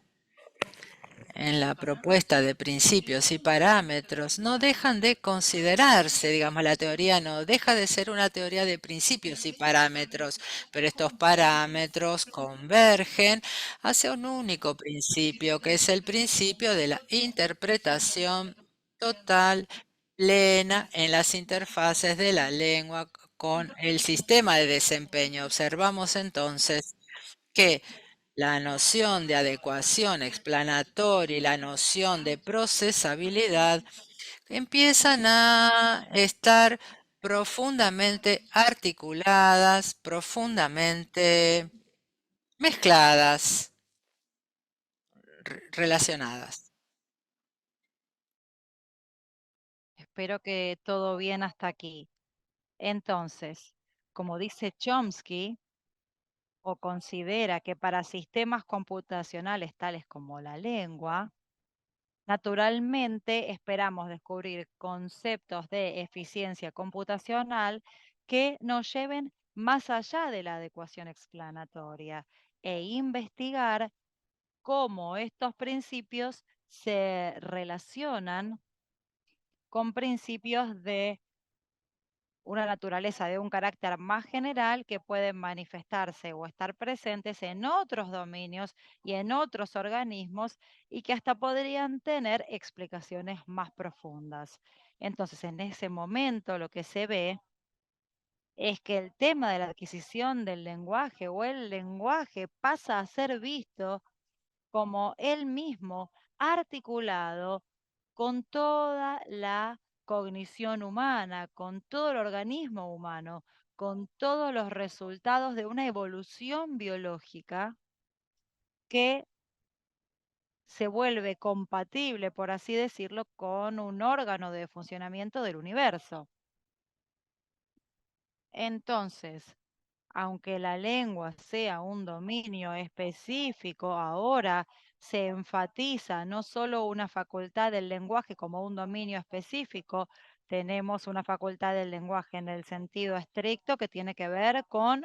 en la propuesta de principios y parámetros no dejan de considerarse, digamos, la teoría no deja de ser una teoría de principios y parámetros, pero estos parámetros convergen hacia un único principio, que es el principio de la interpretación total, plena en las interfaces de la lengua con el sistema de desempeño. Observamos entonces que la noción de adecuación explanatoria y la noción de procesabilidad empiezan a estar profundamente articuladas, profundamente mezcladas, relacionadas. Espero que todo bien hasta aquí. Entonces, como dice Chomsky, o considera que para sistemas computacionales tales como la lengua, naturalmente esperamos descubrir conceptos de eficiencia computacional que nos lleven más allá de la adecuación explanatoria e investigar cómo estos principios se relacionan con principios de una naturaleza de un carácter más general que pueden manifestarse o estar presentes en otros dominios y en otros organismos y que hasta podrían tener explicaciones más profundas. Entonces, en ese momento lo que se ve es que el tema de la adquisición del lenguaje o el lenguaje pasa a ser visto como él mismo articulado con toda la cognición humana, con todo el organismo humano, con todos los resultados de una evolución biológica que se vuelve compatible, por así decirlo, con un órgano de funcionamiento del universo. Entonces, aunque la lengua sea un dominio específico, ahora se enfatiza no solo una facultad del lenguaje como un dominio específico, tenemos una facultad del lenguaje en el sentido estricto que tiene que ver con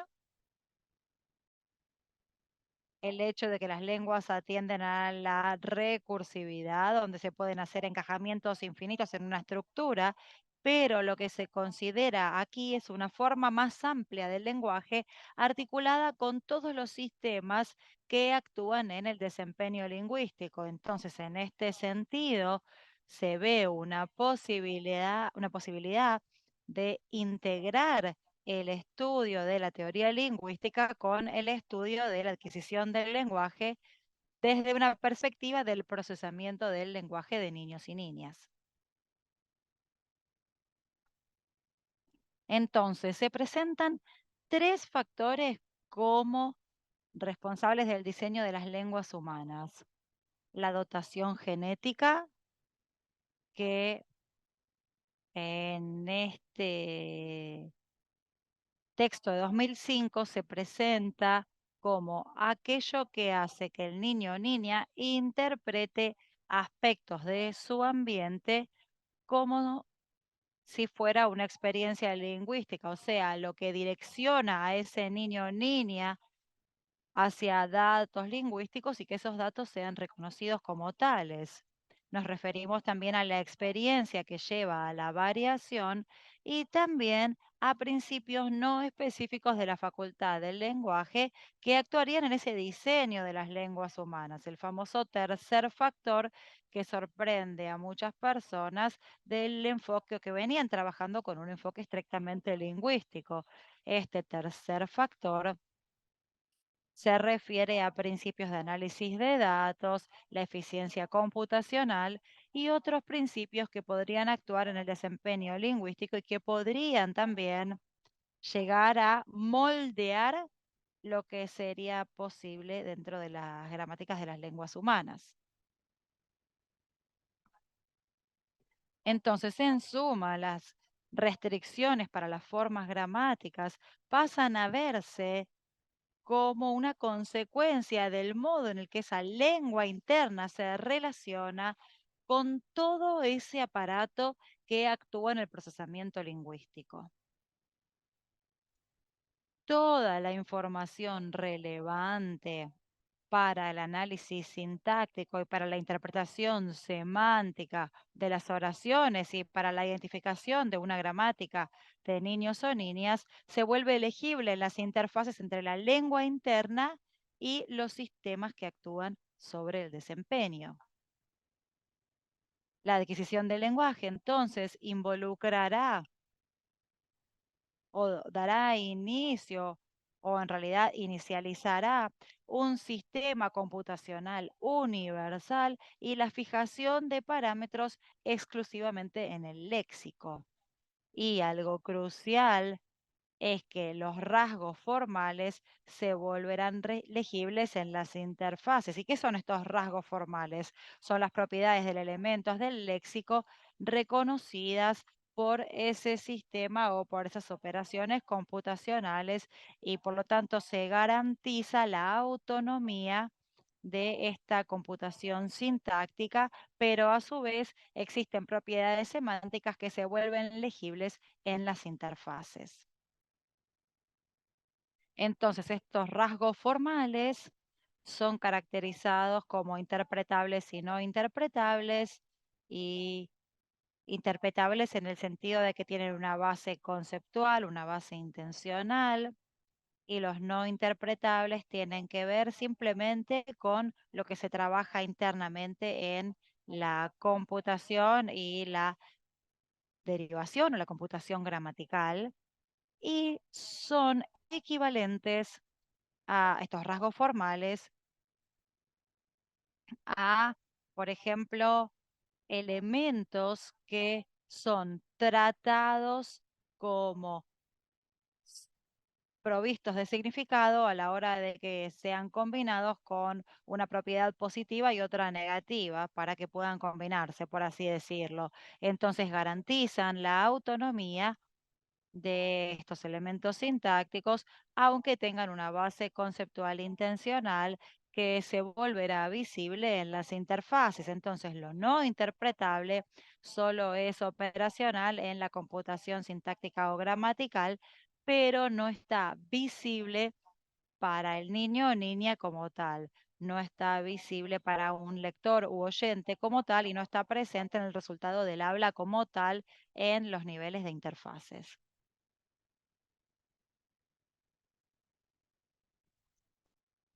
el hecho de que las lenguas atienden a la recursividad, donde se pueden hacer encajamientos infinitos en una estructura, pero lo que se considera aquí es una forma más amplia del lenguaje articulada con todos los sistemas que actúan en el desempeño lingüístico. Entonces, en este sentido, se ve una posibilidad de integrar el estudio de la teoría lingüística con el estudio de la adquisición del lenguaje desde una perspectiva del procesamiento del lenguaje de niños y niñas. Entonces, se presentan tres factores como responsables del diseño de las lenguas humanas. La dotación genética, que en este texto de 2005 se presenta como aquello que hace que el niño o niña interprete aspectos de su ambiente como si fuera una experiencia lingüística, o sea, lo que direcciona a ese niño o niña hacia datos lingüísticos y que esos datos sean reconocidos como tales. Nos referimos también a la experiencia que lleva a la variación y también a principios no específicos de la facultad del lenguaje que actuarían en ese diseño de las lenguas humanas, el famoso tercer factor que sorprende a muchas personas del enfoque que venían trabajando con un enfoque estrictamente lingüístico. Este tercer factor se refiere a principios de análisis de datos, la eficiencia computacional y otros principios que podrían actuar en el desempeño lingüístico y que podrían también llegar a moldear lo que sería posible dentro de las gramáticas de las lenguas humanas. Entonces, en suma, las restricciones para las formas gramáticas pasan a verse como una consecuencia del modo en el que esa lengua interna se relaciona con todo ese aparato que actúa en el procesamiento lingüístico. Toda la información relevante para el análisis sintáctico y para la interpretación semántica de las oraciones y para la identificación de una gramática de niños o niñas se vuelve elegible en las interfaces entre la lengua interna y los sistemas que actúan sobre el desempeño. La adquisición del lenguaje entonces involucrará o dará inicio o en realidad inicializará un sistema computacional universal y la fijación de parámetros exclusivamente en el léxico. Y algo crucial es que los rasgos formales se volverán legibles en las interfaces. ¿Y qué son estos rasgos formales? Son las propiedades de elementos del léxico reconocidas por ese sistema o por esas operaciones computacionales y por lo tanto se garantiza la autonomía de esta computación sintáctica, pero a su vez existen propiedades semánticas que se vuelven legibles en las interfaces. Entonces, estos rasgos formales son caracterizados como interpretables y no interpretables, y interpretables en el sentido de que tienen una base conceptual, una base intencional, y los no interpretables tienen que ver simplemente con lo que se trabaja internamente en la computación y la derivación o la computación gramatical, y son equivalentes a estos rasgos formales a, por ejemplo, elementos que son tratados como provistos de significado a la hora de que sean combinados con una propiedad positiva y otra negativa para que puedan combinarse, por así decirlo. Entonces garantizan la autonomía de estos elementos sintácticos, aunque tengan una base conceptual intencional que se volverá visible en las interfaces. Entonces, lo no interpretable solo es operacional en la computación sintáctica o gramatical, pero no está visible para el niño o niña como tal. No está visible para un lector u oyente como tal y no está presente en el resultado del habla como tal en los niveles de interfaces.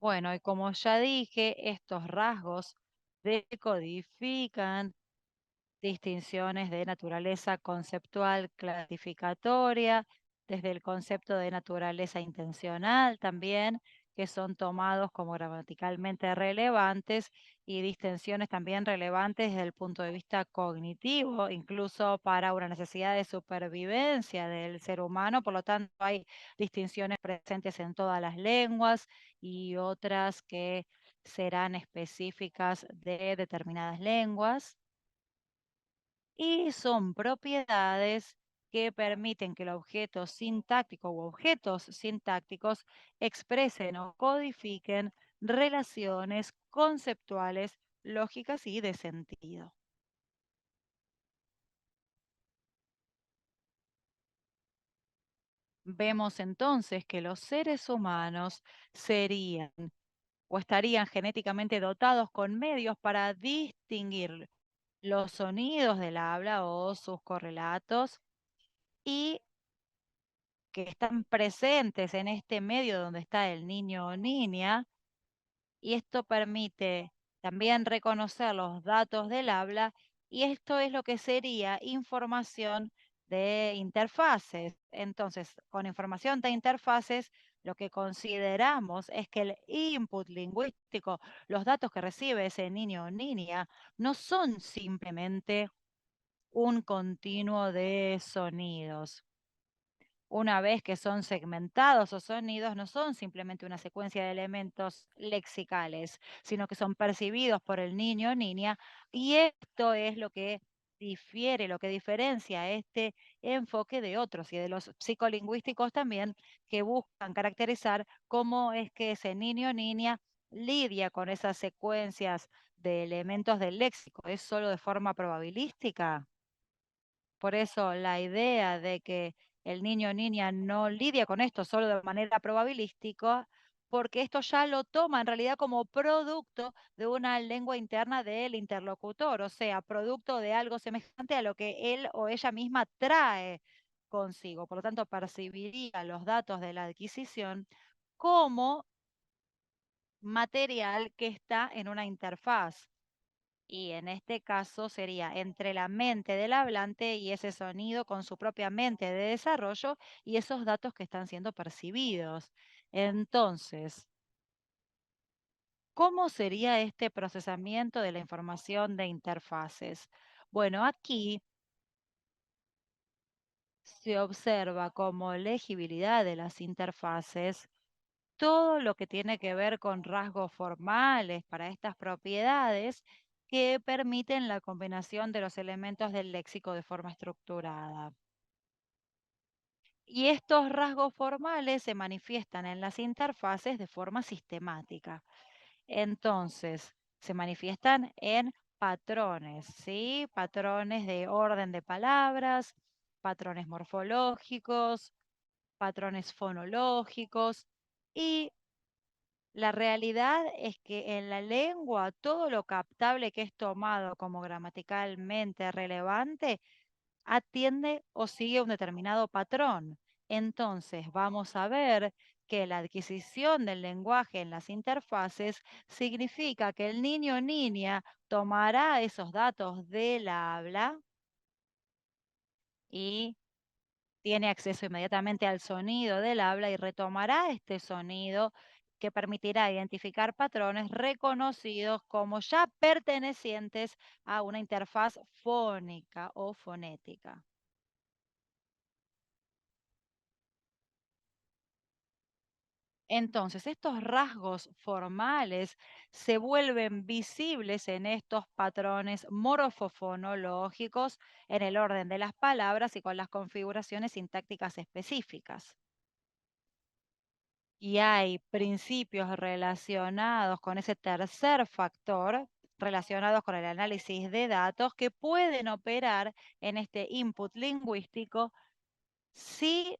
Bueno, y como ya dije, estos rasgos decodifican distinciones de naturaleza conceptual clasificatoria, desde el concepto de naturaleza intencional también, que son tomados como gramaticalmente relevantes, y distinciones también relevantes desde el punto de vista cognitivo, incluso para una necesidad de supervivencia del ser humano. Por lo tanto, hay distinciones presentes en todas las lenguas y otras que serán específicas de determinadas lenguas, y son propiedades que permiten que el objeto sintáctico u objetos sintácticos expresen o codifiquen relaciones conceptuales, lógicas y de sentido. Vemos entonces que los seres humanos serían o estarían genéticamente dotados con medios para distinguir los sonidos del habla o sus correlatos, y que están presentes en este medio donde está el niño o niña, y esto permite también reconocer los datos del habla, y esto es lo que sería información de interfaces. Entonces, con información de interfaces Lo que consideramos es que el input lingüístico, los datos que recibe ese niño o niña, no son simplemente un continuo de sonidos. Una vez que son segmentados o sonidos, no son simplemente una secuencia de elementos lexicales, sino que son percibidos por el niño o niña, y esto es lo que difiere, lo que diferencia este enfoque de otros y de los psicolingüísticos también, que buscan caracterizar cómo es que ese niño o niña lidia con esas secuencias de elementos del léxico. ¿Es solo de forma probabilística? Por eso la idea de que el niño o niña no lidia con esto solo de manera probabilística, porque esto ya lo toma en realidad como producto de una lengua interna del interlocutor, o sea, producto de algo semejante a lo que él o ella misma trae consigo. Por lo tanto, percibiría los datos de la adquisición como material que está en una interfaz. Y en este caso sería entre la mente del hablante y ese sonido con su propia mente de desarrollo y esos datos que están siendo percibidos. Entonces, ¿cómo sería este procesamiento de la información de interfaces? Bueno, aquí se observa como legibilidad de las interfaces todo lo que tiene que ver con rasgos formales para estas propiedades que permiten la combinación de los elementos del léxico de forma estructurada. Y estos rasgos formales se manifiestan en las interfaces de forma sistemática. Entonces, se manifiestan en patrones, ¿sí? Patrones de orden de palabras, patrones morfológicos, patrones fonológicos, y la realidad es que en la lengua todo lo captable que es tomado como gramaticalmente relevante atiende o sigue un determinado patrón. Entonces vamos a ver que la adquisición del lenguaje en las interfaces significa que el niño o niña tomará esos datos del habla y tiene acceso inmediatamente al sonido del habla y retomará este sonido que permitirá identificar patrones reconocidos como ya pertenecientes a una interfaz fónica o fonética. Entonces, estos rasgos formales se vuelven visibles en estos patrones morfofonológicos en el orden de las palabras y con las configuraciones sintácticas específicas. Y hay principios relacionados con ese tercer factor, relacionados con el análisis de datos, que pueden operar en este input lingüístico si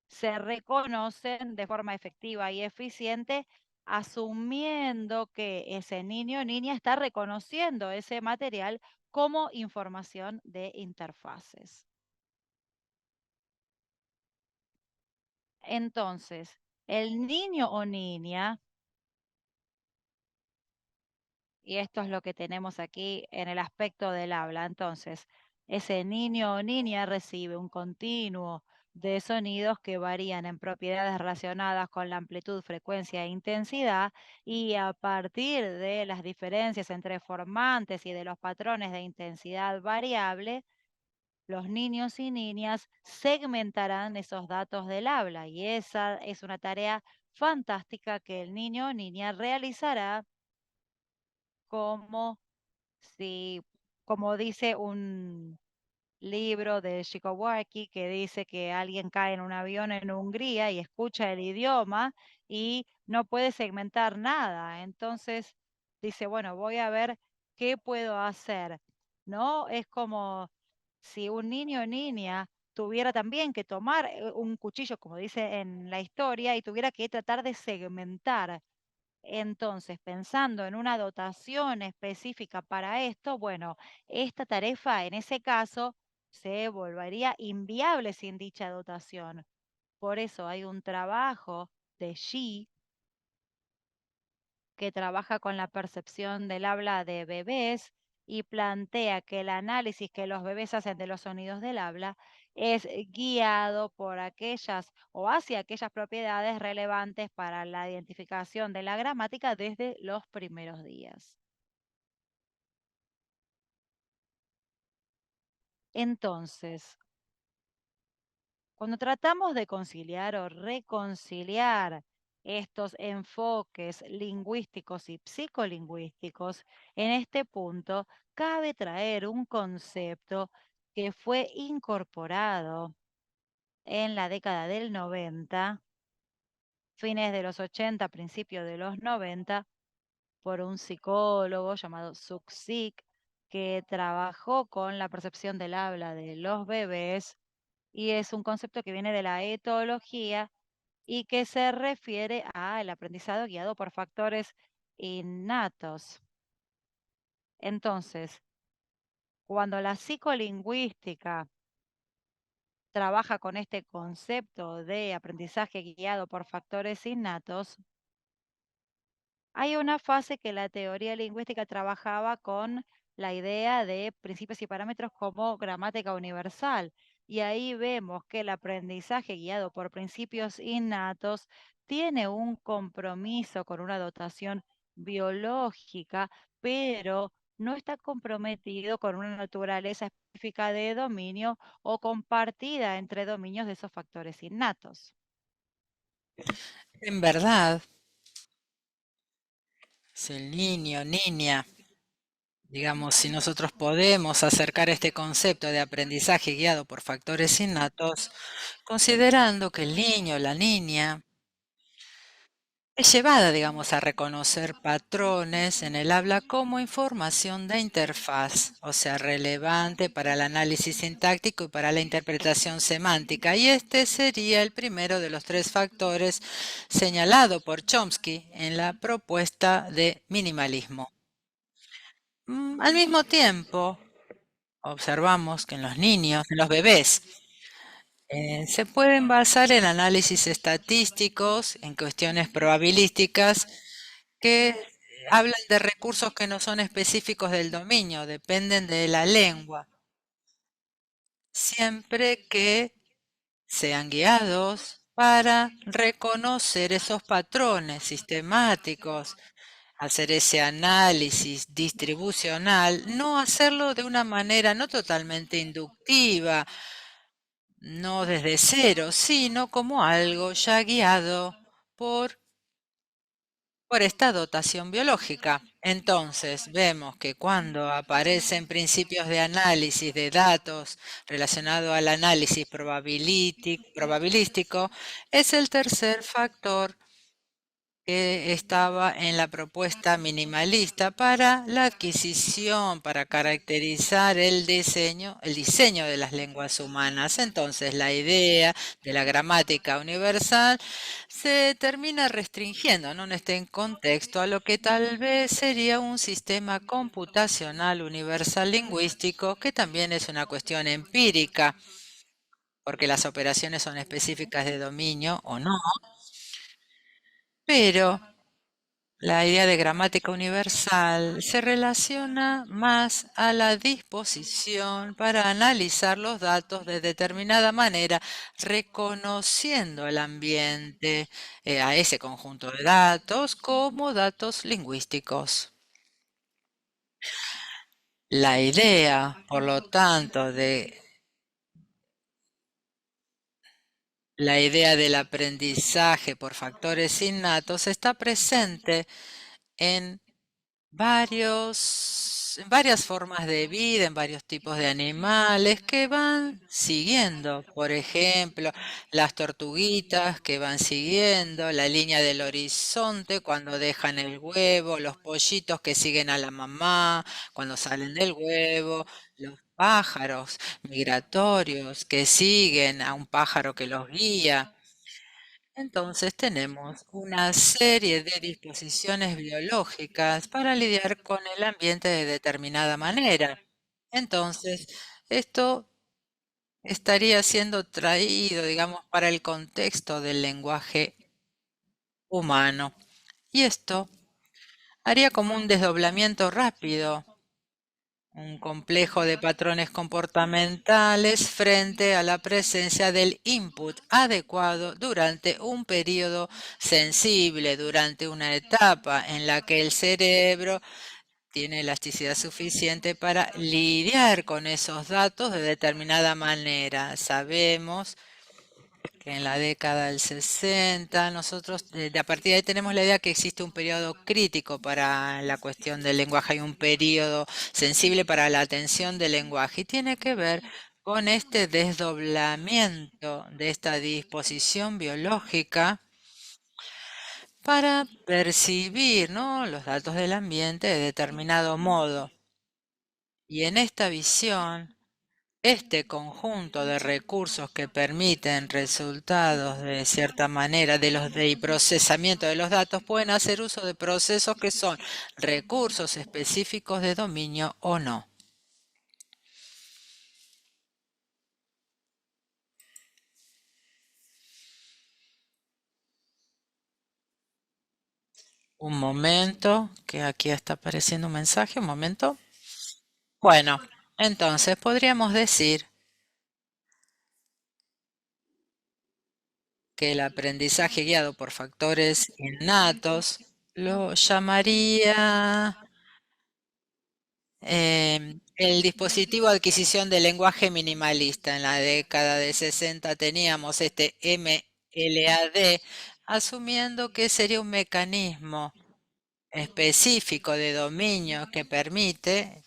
se reconocen de forma efectiva y eficiente, asumiendo que ese niño o niña está reconociendo ese material como información de interfaces. Entonces, el niño o niña, y esto es lo que tenemos aquí en el aspecto del habla. Entonces, ese niño o niña recibe un continuo de sonidos que varían en propiedades relacionadas con la amplitud, frecuencia e intensidad, y a partir de las diferencias entre formantes y de los patrones de intensidad variable, los niños y niñas segmentarán esos datos del habla, y esa es una tarea fantástica que el niño o niña realizará como si, como dice un libro de Shikowaki que dice que alguien cae en un avión en Hungría y escucha el idioma y no puede segmentar nada. Entonces dice, bueno, voy a ver qué puedo hacer, ¿no? Es como si un niño o niña tuviera también que tomar un cuchillo, como dice en la historia, y tuviera que tratar de segmentar. Entonces, pensando en una dotación específica para esto, bueno, esta tarifa en ese caso se volvería inviable sin dicha dotación. Por eso hay un trabajo de Xi que trabaja con la percepción del habla de bebés y plantea que el análisis que los bebés hacen de los sonidos del habla es guiado por aquellas o hacia aquellas propiedades relevantes para la identificación de la gramática desde los primeros días. Entonces, cuando tratamos de conciliar o reconciliar estos enfoques lingüísticos y psicolingüísticos, en este punto cabe traer un concepto que fue incorporado en la década del 90, fines de los 80, principios de los 90, por un psicólogo llamado Suksik, que trabajó con la percepción del habla de los bebés, y es un concepto que viene de la etología y que se refiere al aprendizado guiado por factores innatos. Entonces, cuando la psicolingüística trabaja con este concepto de aprendizaje guiado por factores innatos, hay una fase que la teoría lingüística trabajaba con la idea de principios y parámetros como gramática universal. Y ahí vemos que el aprendizaje guiado por principios innatos tiene un compromiso con una dotación biológica, pero no está comprometido con una naturaleza específica de dominio o compartida entre dominios de esos factores innatos. En verdad, si el niño, niña, digamos, si nosotros podemos acercar este concepto de aprendizaje guiado por factores innatos, considerando que el niño o la niña es llevada, digamos, a reconocer patrones en el habla como información de interfaz, o sea, relevante para el análisis sintáctico y para la interpretación semántica. Y este sería el primero de los tres factores señalado por Chomsky en la propuesta de minimalismo. Al mismo tiempo, observamos que en los niños, en los bebés, se pueden basar en análisis estadísticos, en cuestiones probabilísticas, que hablan de recursos que no son específicos del dominio, dependen de la lengua, siempre que sean guiados para reconocer esos patrones sistemáticos, hacer ese análisis distribucional, no hacerlo de una manera no totalmente inductiva, no desde cero, sino como algo ya guiado por esta dotación biológica. Entonces, vemos que cuando aparecen principios de análisis de datos relacionados al análisis probabilístico, es el tercer factor que estaba en la propuesta minimalista para la adquisición, para caracterizar el diseño de las lenguas humanas. Entonces, la idea de la gramática universal se termina restringiendo, ¿no? En este contexto, a lo que tal vez sería un sistema computacional universal lingüístico, que también es una cuestión empírica, porque las operaciones son específicas de dominio o no, pero la idea de gramática universal se relaciona más a la disposición para analizar los datos de determinada manera, reconociendo el ambiente, a ese conjunto de datos como datos lingüísticos. La idea, por lo tanto, de la idea del aprendizaje por factores innatos está presente en varias formas de vida, en varios tipos de animales que van siguiendo. Por ejemplo, las tortuguitas que van siguiendo la línea del horizonte cuando dejan el huevo, los pollitos que siguen a la mamá cuando salen del huevo, los pájaros migratorios que siguen a un pájaro que los guía. Entonces tenemos una serie de disposiciones biológicas para lidiar con el ambiente de determinada manera. Entonces, esto estaría siendo traído, digamos, para el contexto del lenguaje humano. Y esto haría como un desdoblamiento rápido un complejo de patrones comportamentales frente a la presencia del input adecuado durante un periodo sensible, durante una etapa en la que el cerebro tiene elasticidad suficiente para lidiar con esos datos de determinada manera. Sabemos que en la década del 60 nosotros, a partir de ahí tenemos la idea que existe un periodo crítico para la cuestión del lenguaje, hay un periodo sensible para la atención del lenguaje y tiene que ver con este desdoblamiento de esta disposición biológica para percibir, ¿no?, los datos del ambiente de determinado modo. Y en esta visión, este conjunto de recursos que permiten resultados de cierta manera de los de procesamiento de los datos pueden hacer uso de procesos que son recursos específicos de dominio o no. Un momento, que aquí está apareciendo un mensaje, un momento. Bueno, entonces podríamos decir que el aprendizaje guiado por factores innatos lo llamaría el dispositivo de adquisición de lenguaje minimalista. En la década de 60 teníamos este MLAD, asumiendo que sería un mecanismo específico de dominio que permite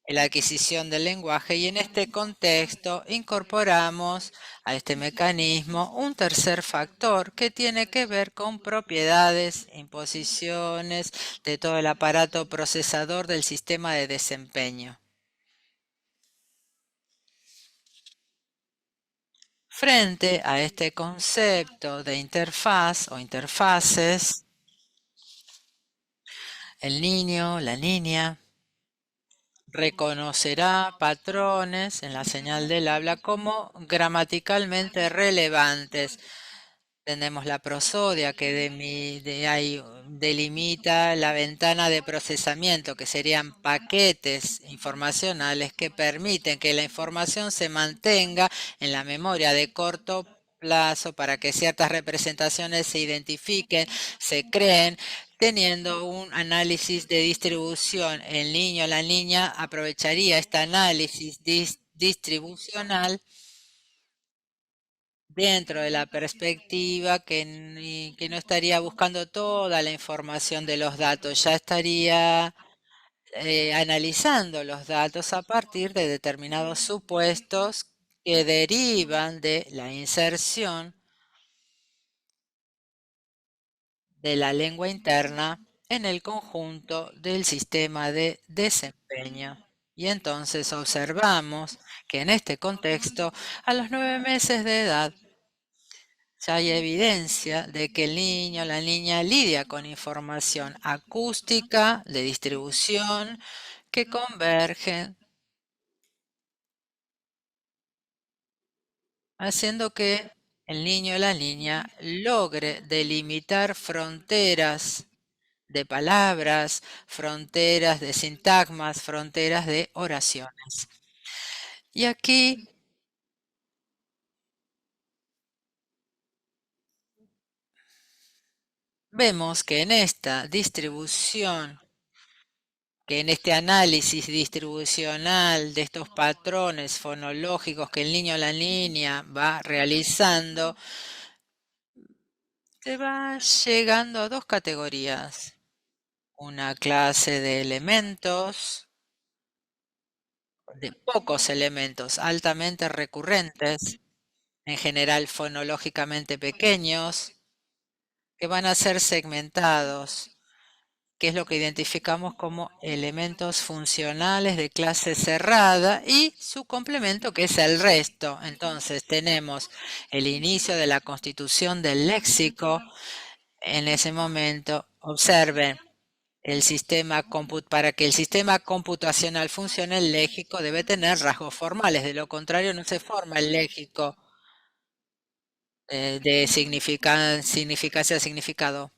la adquisición del lenguaje, y en este contexto incorporamos a este mecanismo un tercer factor que tiene que ver con propiedades, imposiciones de todo el aparato procesador del sistema de desempeño. Frente a este concepto de interfaz o interfaces, el niño, la niña, reconocerá patrones en la señal del habla como gramaticalmente relevantes. Tenemos la prosodia que ahí delimita la ventana de procesamiento, que serían paquetes informacionales que permiten que la información se mantenga en la memoria de corto plazo para que ciertas representaciones se identifiquen, se creen, teniendo un análisis de distribución. El niño o la niña aprovecharía este análisis distribucional dentro de la perspectiva que no estaría buscando toda la información de los datos, ya estaría analizando los datos a partir de determinados supuestos que derivan de la inserción de la lengua interna en el conjunto del sistema de desempeño. Y entonces observamos que en este contexto, a los 9 meses de edad, ya hay evidencia de que el niño o la niña lidia con información acústica de distribución que convergen, haciendo que el niño o la niña logre delimitar fronteras de palabras, fronteras de sintagmas, fronteras de oraciones. Y aquí vemos que en esta distribución, que en este análisis distribucional de estos patrones fonológicos que el niño o la niña va realizando, se va llegando a dos categorías. Una clase de elementos, de pocos elementos altamente recurrentes, en general fonológicamente pequeños, que van a ser segmentados, que es lo que identificamos como elementos funcionales de clase cerrada, y su complemento, que es el resto. Entonces tenemos el inicio de la constitución del léxico. En ese momento, observen, para que el sistema computacional funcione, el léxico debe tener rasgos formales, de lo contrario no se forma el léxico de significancia a significado.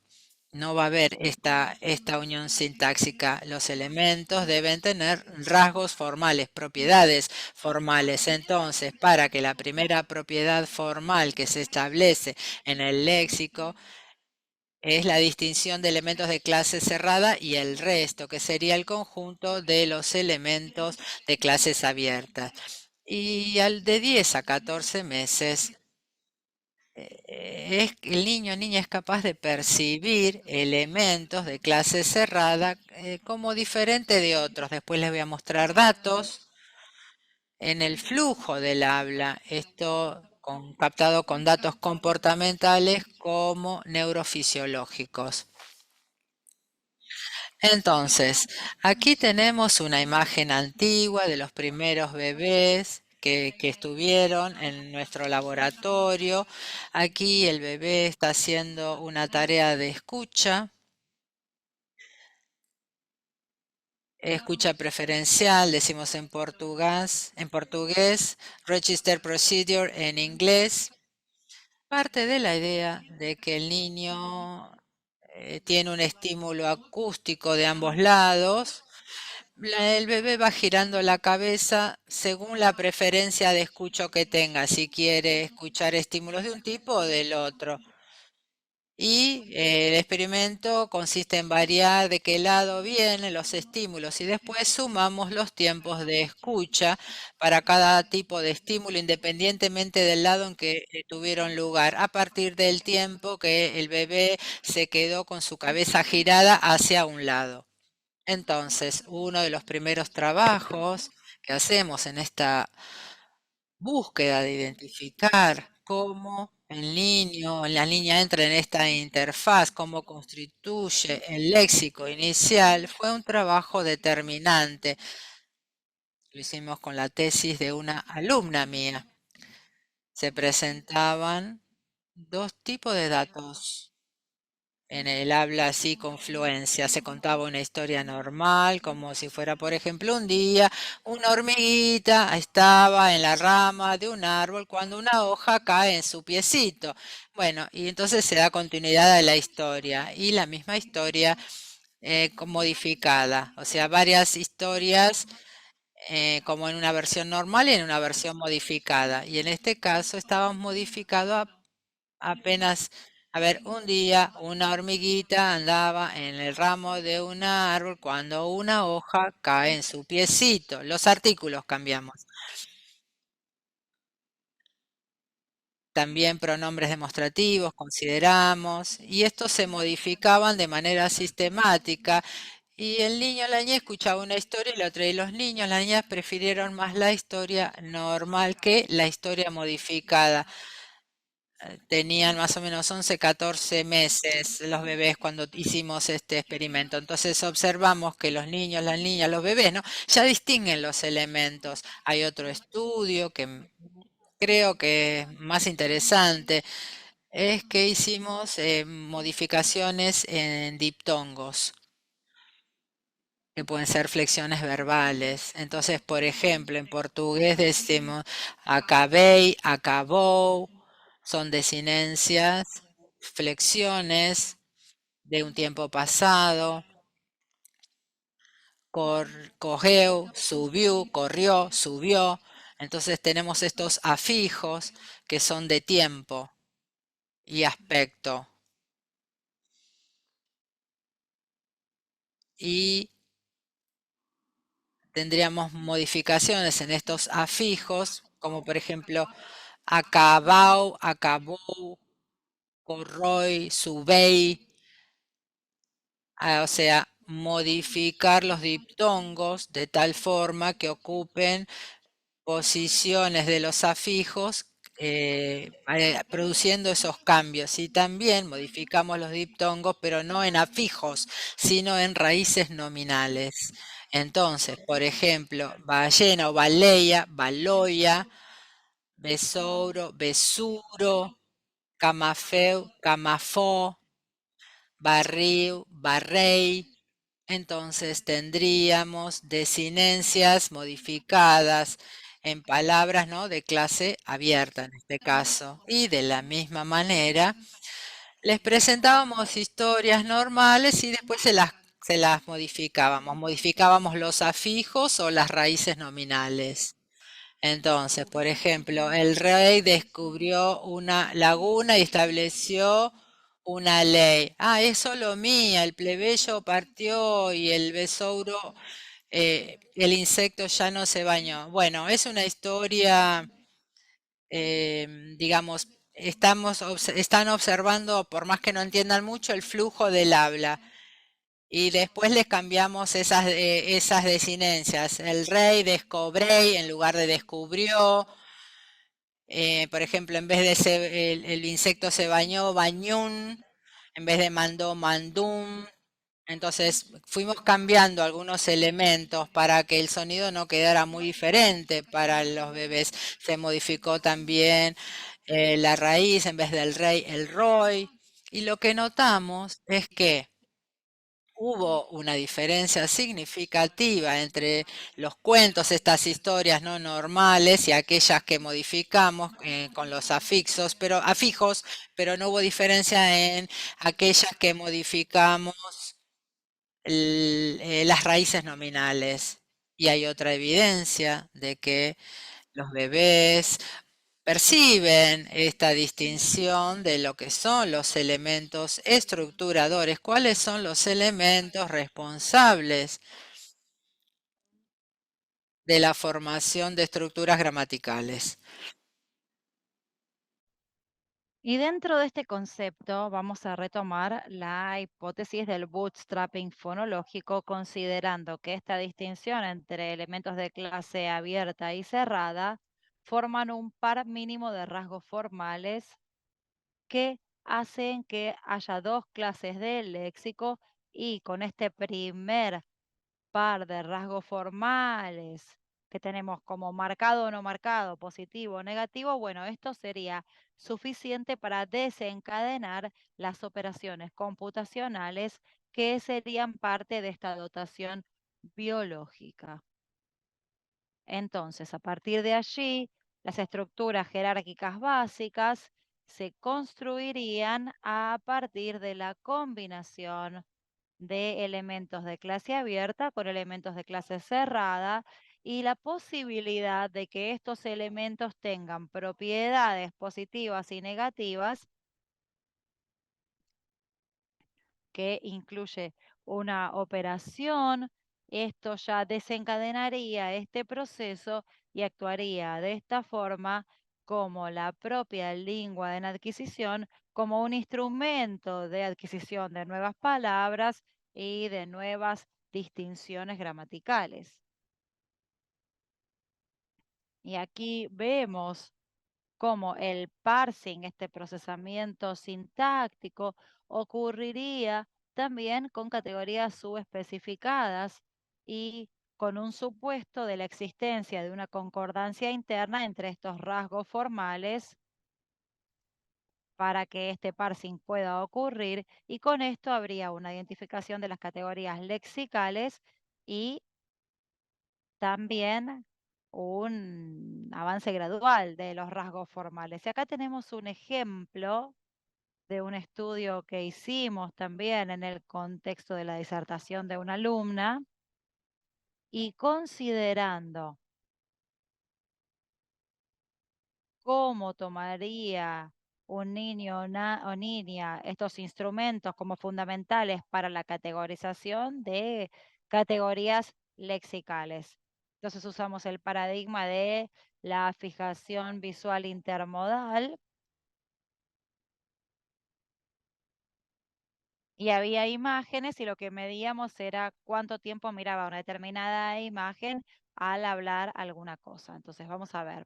No va a haber esta unión sintáxica. Los elementos deben tener rasgos formales, propiedades formales. Entonces, para que la primera propiedad formal que se establece en el léxico es la distinción de elementos de clase cerrada y el resto, que sería el conjunto de los elementos de clases abiertas. Y al de 10 a 14 meses, el niño o niña es capaz de percibir elementos de clase cerrada como diferente de otros. Después les voy a mostrar datos en el flujo del habla, esto captado con datos comportamentales como neurofisiológicos. Entonces, aquí tenemos una imagen antigua de los primeros bebés que estuvieron en nuestro laboratorio. Aquí el bebé está haciendo una tarea de escucha preferencial, decimos en portugués, register procedure en inglés. Parte de la idea de que el niño tiene un estímulo acústico de ambos lados. El bebé va girando la cabeza según la preferencia de escucho que tenga, si quiere escuchar estímulos de un tipo o del otro. Y el experimento consiste en variar de qué lado vienen los estímulos y después sumamos los tiempos de escucha para cada tipo de estímulo independientemente del lado en que tuvieron lugar, a partir del tiempo que el bebé se quedó con su cabeza girada hacia un lado. Entonces, uno de los primeros trabajos que hacemos en esta búsqueda de identificar cómo el niño o la niña entra en esta interfaz, cómo constituye el léxico inicial, fue un trabajo determinante. Lo hicimos con la tesis de una alumna mía. Se presentaban dos tipos de datos en el habla así con fluencia. Se contaba una historia normal, como si fuera, por ejemplo, un día una hormiguita estaba en la rama de un árbol cuando una hoja cae en su piecito. Bueno, y entonces se da continuidad a la historia y la misma historia modificada, o sea, varias historias como en una versión normal y en una versión modificada. Y en este caso estábamos modificado apenas, a ver, un día una hormiguita andaba en el ramo de un árbol cuando una hoja cae en su piecito. Los artículos cambiamos. También pronombres demostrativos consideramos y estos se modificaban de manera sistemática y el niño o la niña escuchaba una historia y la otra y los niños, las niñas prefirieron más la historia normal que la historia modificada. Tenían más o menos 11, 14 meses los bebés cuando hicimos este experimento. Entonces observamos que los niños, las niñas, los bebés, ¿no? Ya distinguen los elementos. Hay otro estudio que creo que es más interesante, es que hicimos modificaciones en diptongos que pueden ser flexiones verbales. Entonces, por ejemplo, en portugués decimos acabei, acabou, son desinencias, flexiones de un tiempo pasado, correu, subió, corrió, subió. Entonces tenemos estos afijos que son de tiempo y aspecto. Y tendríamos modificaciones en estos afijos, como por ejemplo acabau, acabou, corroi, subei, o sea, modificar los diptongos de tal forma que ocupen posiciones de los afijos produciendo esos cambios. Y también modificamos los diptongos, pero no en afijos, sino en raíces nominales. Entonces, por ejemplo, ballena o baleia, baloia, besouro, besuro, camafeu, camafó, barril, barrey. Entonces tendríamos desinencias modificadas en palabras, ¿no?, de clase abierta en este caso. Y de la misma manera, les presentábamos historias normales y después se las modificábamos. Modificábamos los afijos o las raíces nominales. Entonces, por ejemplo, el rey descubrió una laguna y estableció una ley. Ah, es solo mía, el plebeyo partió y el besouro, el insecto ya no se bañó. Bueno, es una historia, digamos, están observando, por más que no entiendan mucho, el flujo del habla. Y después les cambiamos esas desinencias. El rey descobrey en lugar de descubrió. Por ejemplo, en vez de el insecto se bañó, bañún, en vez de mandó, mandum. Entonces fuimos cambiando algunos elementos para que el sonido no quedara muy diferente para los bebés. Se modificó también la raíz, en vez del rey, el roy. Y lo que notamos es que hubo una diferencia significativa entre los cuentos, estas historias no normales y aquellas que modificamos con los afijos, pero no hubo diferencia en aquellas que modificamos las raíces nominales. Y hay otra evidencia de que los bebés perciben esta distinción de lo que son los elementos estructuradores, cuáles son los elementos responsables de la formación de estructuras gramaticales. Y dentro de este concepto vamos a retomar la hipótesis del bootstrapping fonológico, considerando que esta distinción entre elementos de clase abierta y cerrada forman un par mínimo de rasgos formales que hacen que haya dos clases de léxico, y con este primer par de rasgos formales que tenemos como marcado o no marcado, positivo o negativo, bueno, esto sería suficiente para desencadenar las operaciones computacionales que serían parte de esta dotación biológica. Entonces, a partir de allí, las estructuras jerárquicas básicas se construirían a partir de la combinación de elementos de clase abierta con elementos de clase cerrada, y la posibilidad de que estos elementos tengan propiedades positivas y negativas, que incluye una operación. Esto ya desencadenaría este proceso y actuaría de esta forma como la propia lengua en adquisición, como un instrumento de adquisición de nuevas palabras y de nuevas distinciones gramaticales. Y aquí vemos cómo el parsing, este procesamiento sintáctico, ocurriría también con categorías subespecificadas y con un supuesto de la existencia de una concordancia interna entre estos rasgos formales para que este parsing pueda ocurrir, y con esto habría una identificación de las categorías lexicales y también un avance gradual de los rasgos formales. Y acá tenemos un ejemplo de un estudio que hicimos también en el contexto de la disertación de una alumna, y considerando cómo tomaría un niño o niña estos instrumentos como fundamentales para la categorización de categorías lexicales. Entonces usamos el paradigma de la fijación visual intermodal, y había imágenes y lo que medíamos era cuánto tiempo miraba una determinada imagen al hablar alguna cosa. Entonces vamos a ver.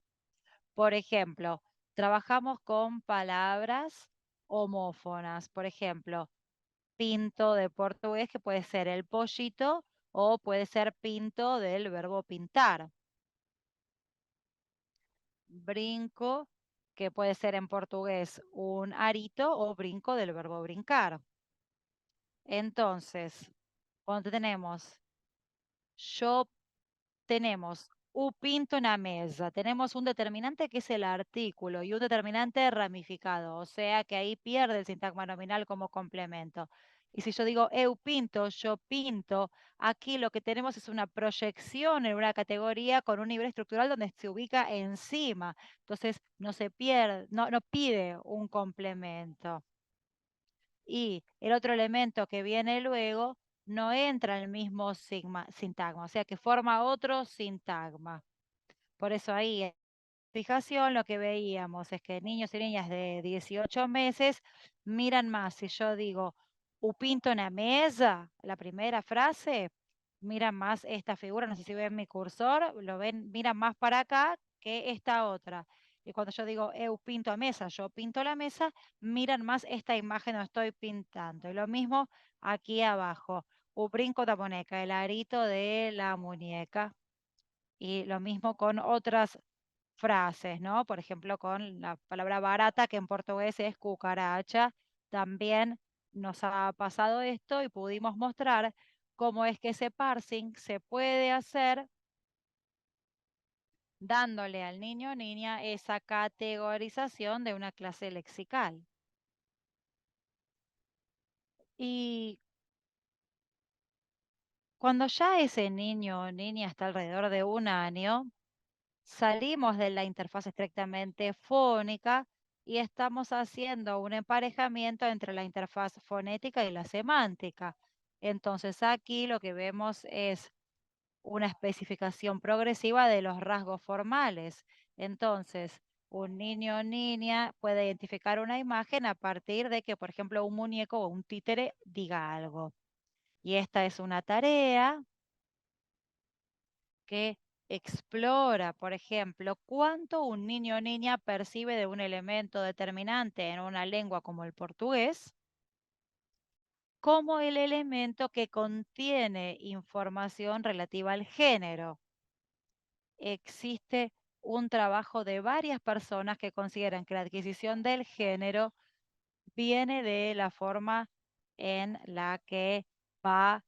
Por ejemplo, trabajamos con palabras homófonas. Por ejemplo, pinto de portugués, que puede ser el pollito o puede ser pinto del verbo pintar. Brinco, que puede ser en portugués un arito, o brinco del verbo brincar. Entonces, cuando tenemos yo, tenemos pinto na mesa. Tenemos un determinante que es el artículo y un determinante ramificado, o sea que ahí pierde el sintagma nominal como complemento. Y si yo digo eu pinto, yo pinto, aquí lo que tenemos es una proyección en una categoría con un nivel estructural donde se ubica encima. Entonces no se pierde, no pide un complemento. Y el otro elemento que viene luego no entra en el mismo sintagma, o sea que forma otro sintagma. Por eso ahí en fijación lo que veíamos es que niños y niñas de 18 meses miran más. Si yo digo upinto na mesa, la primera frase, miran más esta figura, no sé si ven mi cursor, lo ven, miran más para acá que esta otra. Y cuando yo digo eu pinto a mesa, yo pinto la mesa, miran más esta imagen donde estoy pintando. Y lo mismo aquí abajo. U brinco da boneca, el arito de la muñeca. Y lo mismo con otras frases, ¿no? Por ejemplo, con la palabra barata, que en portugués es cucaracha. También nos ha pasado esto y pudimos mostrar cómo es que ese parsing se puede hacer dándole al niño o niña esa categorización de una clase lexical. Y cuando ya ese niño o niña está alrededor de 1 año, salimos de la interfaz estrictamente fónica y estamos haciendo un emparejamiento entre la interfaz fonética y la semántica. Entonces aquí lo que vemos es una especificación progresiva de los rasgos formales. Entonces, un niño o niña puede identificar una imagen a partir de que, por ejemplo, un muñeco o un títere diga algo. Y esta es una tarea que explora, por ejemplo, cuánto un niño o niña percibe de un elemento determinante en una lengua como el portugués, como el elemento que contiene información relativa al género. Existe un trabajo de varias personas que consideran que la adquisición del género viene de la forma en la que va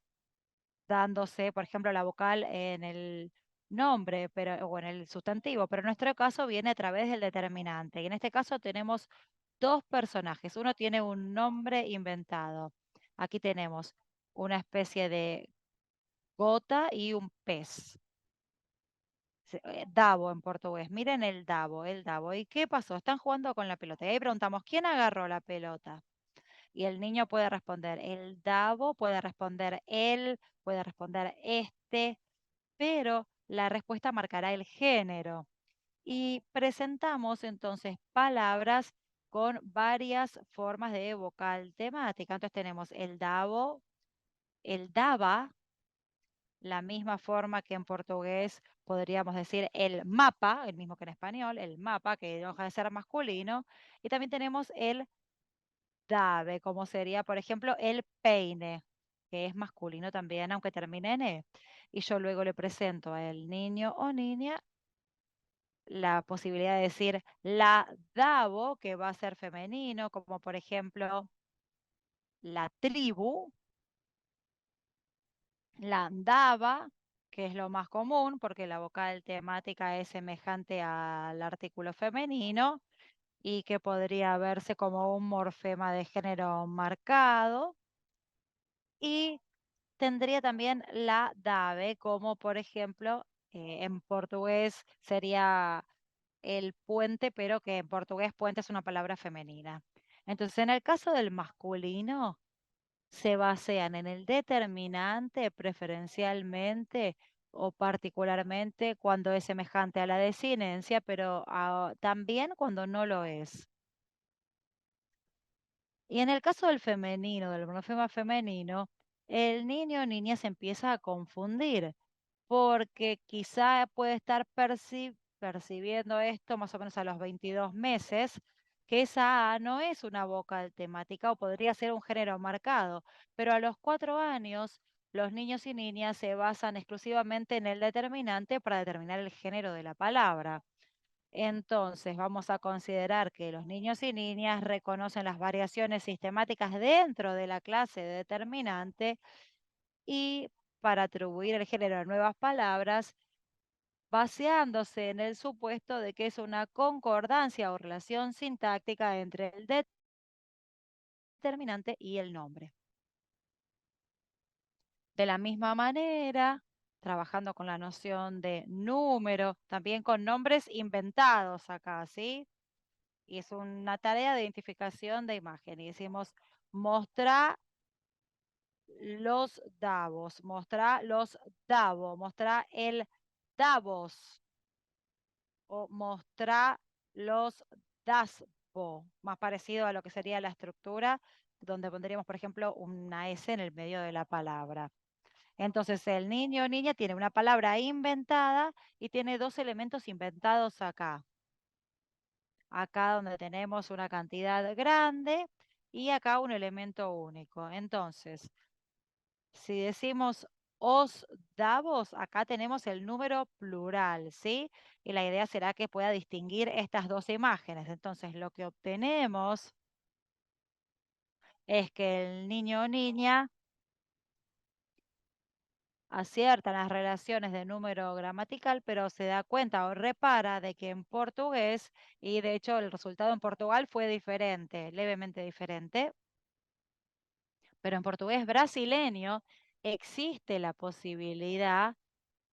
dándose, por ejemplo, la vocal en el nombre o en el sustantivo, pero en nuestro caso viene a través del determinante. Y en este caso tenemos dos personajes. Uno tiene un nombre inventado. Aquí tenemos una especie de gota y un pez. Dabo en portugués. Miren el dabo, el dabo. ¿Y qué pasó? Están jugando con la pelota. Y ahí preguntamos, ¿quién agarró la pelota? Y el niño puede responder el dabo, puede responder él, puede responder este, pero la respuesta marcará el género. Y presentamos entonces palabras con varias formas de vocal temática. Entonces tenemos el dabo, el daba, la misma forma que en portugués podríamos decir el mapa, el mismo que en español, el mapa, que no deja de ser masculino. Y también tenemos el dave, como sería, por ejemplo, el peine, que es masculino también, aunque termine en e. Y yo luego le presento al niño o niña la posibilidad de decir la davo, que va a ser femenino, como por ejemplo la tribu, la andaba, que es lo más común, porque la vocal temática es semejante al artículo femenino y que podría verse como un morfema de género marcado. Y tendría también la dave, como por ejemplo, en portugués sería el puente, pero que en portugués puente es una palabra femenina. Entonces, en el caso del masculino, se basean en el determinante preferencialmente o particularmente cuando es semejante a la desinencia, pero también cuando no lo es. Y en el caso del femenino, del morfema femenino, el niño o niña se empieza a confundir porque quizá puede estar percibiendo esto más o menos a los 22 meses, que esa A no es una vocal temática o podría ser un género marcado, pero a los 4 años los niños y niñas se basan exclusivamente en el determinante para determinar el género de la palabra. Entonces, vamos a considerar que los niños y niñas reconocen las variaciones sistemáticas dentro de la clase de determinante y para atribuir el género a nuevas palabras, baseándose en el supuesto de que es una concordancia o relación sintáctica entre el determinante y el nombre. De la misma manera, trabajando con la noción de número, también con nombres inventados acá, ¿sí? Y es una tarea de identificación de imagen. Y decimos, mostrar los Davos, mostrar los Davos, mostrar el Davos o mostrar los Dasbo, más parecido a lo que sería la estructura, donde pondríamos, por ejemplo, una S en el medio de la palabra. Entonces, el niño o niña tiene una palabra inventada y tiene dos elementos inventados acá. Acá donde tenemos una cantidad grande y acá un elemento único. Entonces, si decimos os davos, acá tenemos el número plural, ¿sí? Y la idea será que pueda distinguir estas dos imágenes. Entonces, lo que obtenemos es que el niño o niña acierta las relaciones de número gramatical, pero se da cuenta o repara de que en portugués, y de hecho el resultado en Portugal fue diferente, levemente diferente, pero en portugués brasileño existe la posibilidad,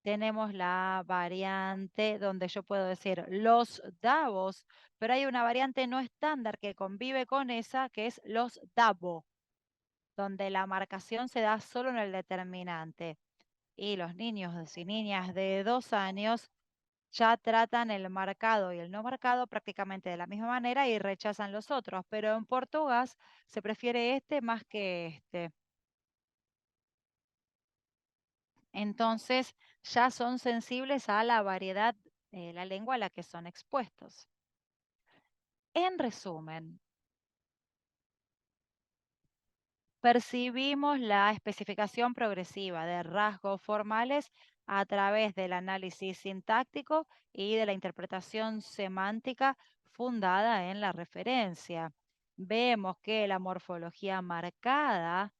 tenemos la variante donde yo puedo decir los davos, pero hay una variante no estándar que convive con esa, que es los davo, donde la marcación se da solo en el determinante. Y los niños y niñas de 2 años ya tratan el marcado y el no marcado prácticamente de la misma manera y rechazan los otros, pero en portugués se prefiere este más que este. Entonces ya son sensibles a la variedad de la lengua a la que son expuestos. En resumen, percibimos la especificación progresiva de rasgos formales a través del análisis sintáctico y de la interpretación semántica fundada en la referencia. Vemos que la morfología marcada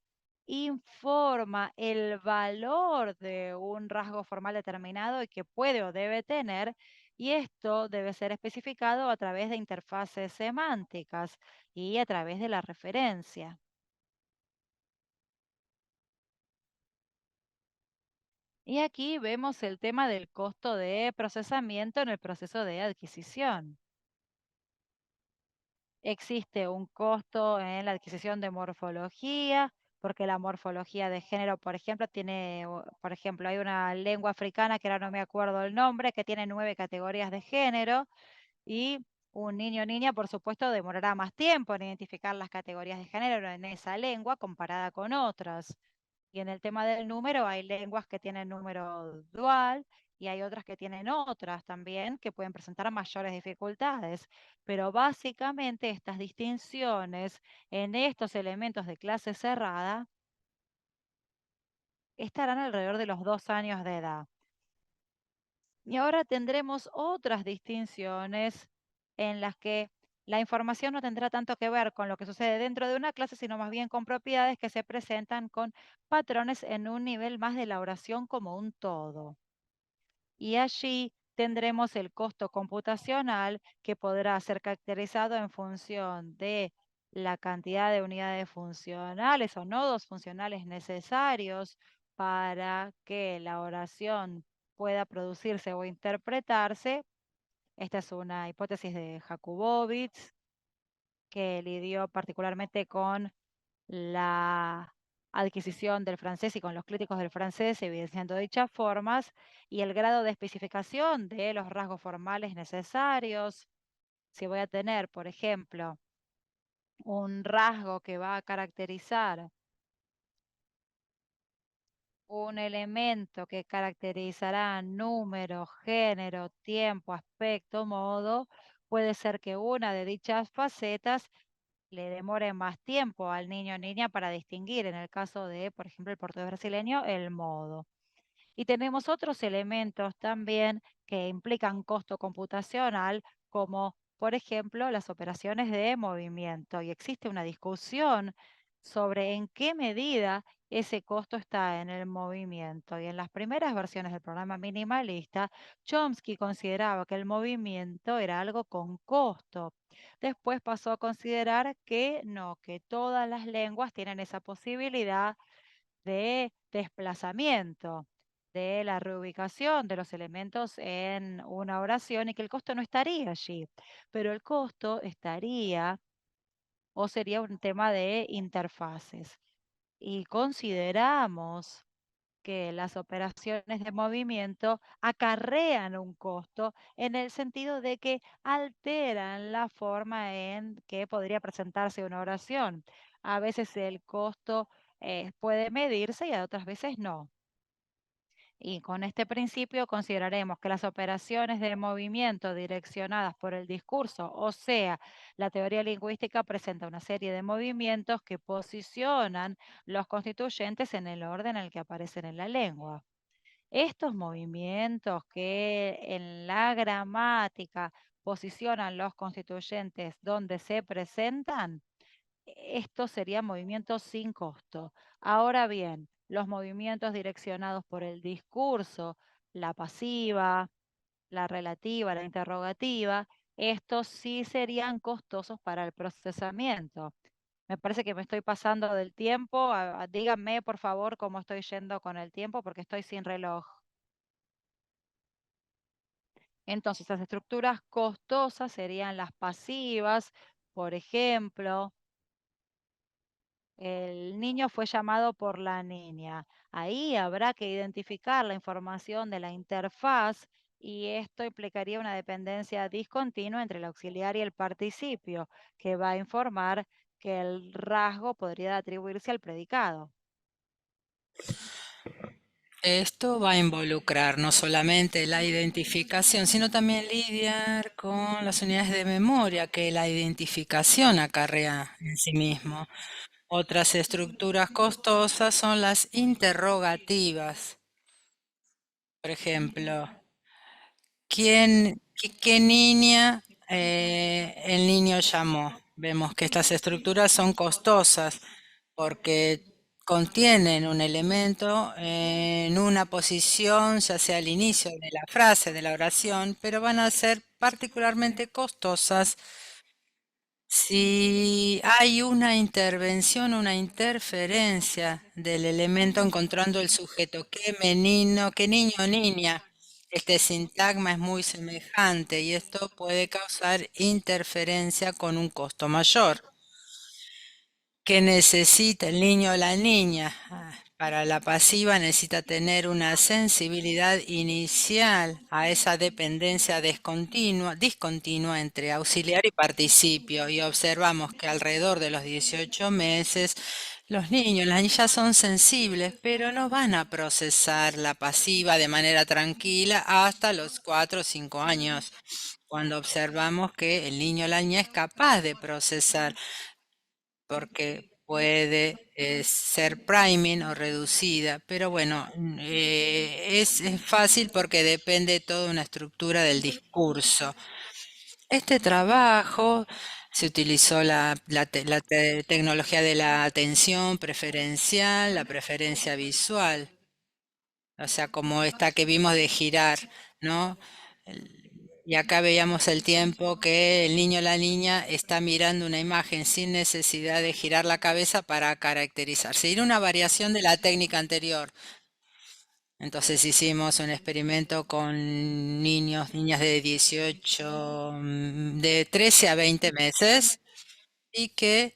informa el valor de un rasgo formal determinado y que puede o debe tener, y esto debe ser especificado a través de interfaces semánticas y a través de la referencia. Y aquí vemos el tema del costo de procesamiento en el proceso de adquisición. Existe un costo en la adquisición de morfología, porque la morfología de género, por ejemplo, por ejemplo, hay una lengua africana que ahora no me acuerdo el nombre, que tiene 9 categorías de género y un niño o niña, por supuesto, demorará más tiempo en identificar las categorías de género en esa lengua comparada con otras. Y en el tema del número, hay lenguas que tienen número dual y hay otras que tienen otras también que pueden presentar mayores dificultades. Pero básicamente estas distinciones en estos elementos de clase cerrada estarán alrededor de los 2 años de edad. Y ahora tendremos otras distinciones en las que la información no tendrá tanto que ver con lo que sucede dentro de una clase, sino más bien con propiedades que se presentan con patrones en un nivel más de la oración como un todo. Y allí tendremos el costo computacional que podrá ser caracterizado en función de la cantidad de unidades funcionales o nodos funcionales necesarios para que la oración pueda producirse o interpretarse. Esta es una hipótesis de Jakubowicz que lidió particularmente con la adquisición del francés y con los críticos del francés, evidenciando dichas formas, y el grado de especificación de los rasgos formales necesarios. Si voy a tener, por ejemplo, un rasgo que va a caracterizar un elemento que caracterizará número, género, tiempo, aspecto, modo, puede ser que una de dichas facetas le demore más tiempo al niño o niña para distinguir, en el caso de, por ejemplo, el portugués brasileño, el modo. Y tenemos otros elementos también que implican costo computacional, como por ejemplo las operaciones de movimiento. Y existe una discusión sobre en qué medida ese costo está en el movimiento. Y en las primeras versiones del programa minimalista, Chomsky consideraba que el movimiento era algo con costo. Después pasó a considerar que no, que todas las lenguas tienen esa posibilidad de desplazamiento, de la reubicación de los elementos en una oración y que el costo no estaría allí, pero el costo estaría o sería un tema de interfaces. Y consideramos que las operaciones de movimiento acarrean un costo en el sentido de que alteran la forma en que podría presentarse una oración. A veces el costo puede medirse y a otras veces no. Y con este principio consideraremos que las operaciones de movimiento direccionadas por el discurso, o sea, la teoría lingüística presenta una serie de movimientos que posicionan los constituyentes en el orden en el que aparecen en la lengua. Estos movimientos que en la gramática posicionan los constituyentes donde se presentan, estos serían movimientos sin costo. Ahora bien, los movimientos direccionados por el discurso, la pasiva, la relativa, la interrogativa, estos sí serían costosos para el procesamiento. Me parece que me estoy pasando del tiempo. Díganme, por favor, cómo estoy yendo con el tiempo porque estoy sin reloj. Entonces, las estructuras costosas serían las pasivas, por ejemplo, el niño fue llamado por la niña. Ahí habrá que identificar la información de la interfaz y esto implicaría una dependencia discontinua entre el auxiliar y el participio, que va a informar que el rasgo podría atribuirse al predicado. Esto va a involucrar no solamente la identificación, sino también lidiar con las unidades de memoria que la identificación acarrea en sí mismo. Otras estructuras costosas son las interrogativas. Por ejemplo, ¿qué niña el niño llamó? Vemos que estas estructuras son costosas porque contienen un elemento en una posición, ya sea al inicio de la frase, de la oración, pero van a ser particularmente costosas si hay una intervención, una interferencia del elemento encontrando el sujeto. ¿Qué menino, qué niño o niña? Este sintagma es muy semejante y esto puede causar interferencia con un costo mayor. ¿Qué necesita el niño o la niña? Para la pasiva necesita tener una sensibilidad inicial a esa dependencia discontinua entre auxiliar y participio. Y observamos que alrededor de los 18 meses los niños, las niñas son sensibles, pero no van a procesar la pasiva de manera tranquila hasta los 4 o 5 años, cuando observamos que el niño o la niña es capaz de procesar porque puede ser priming o reducida, pero bueno, es fácil porque depende de toda una estructura del discurso. Este trabajo se utilizó la tecnología de la atención preferencial, la preferencia visual, o sea, como esta que vimos de girar, ¿no? Y acá veíamos el tiempo que el niño o la niña está mirando una imagen sin necesidad de girar la cabeza para caracterizarse. Era una variación de la técnica anterior. Entonces hicimos un experimento con niños, niñas de 18, de 13 a 20 meses y que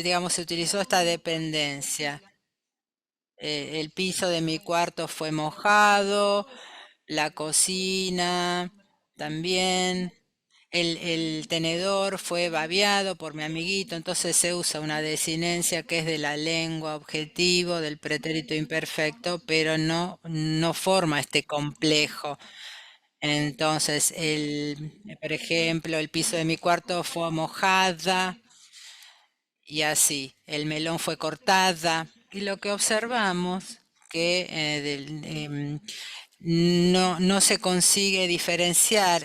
digamos, se utilizó esta dependencia. El piso de mi cuarto fue mojado, la cocina también, el tenedor fue babeado por mi amiguito, entonces se usa una desinencia que es de la lengua objetivo, del pretérito imperfecto, pero no forma este complejo. Entonces, por ejemplo, el piso de mi cuarto fue mojada y así, el melón fue cortada. Y lo que observamos que no se consigue diferenciar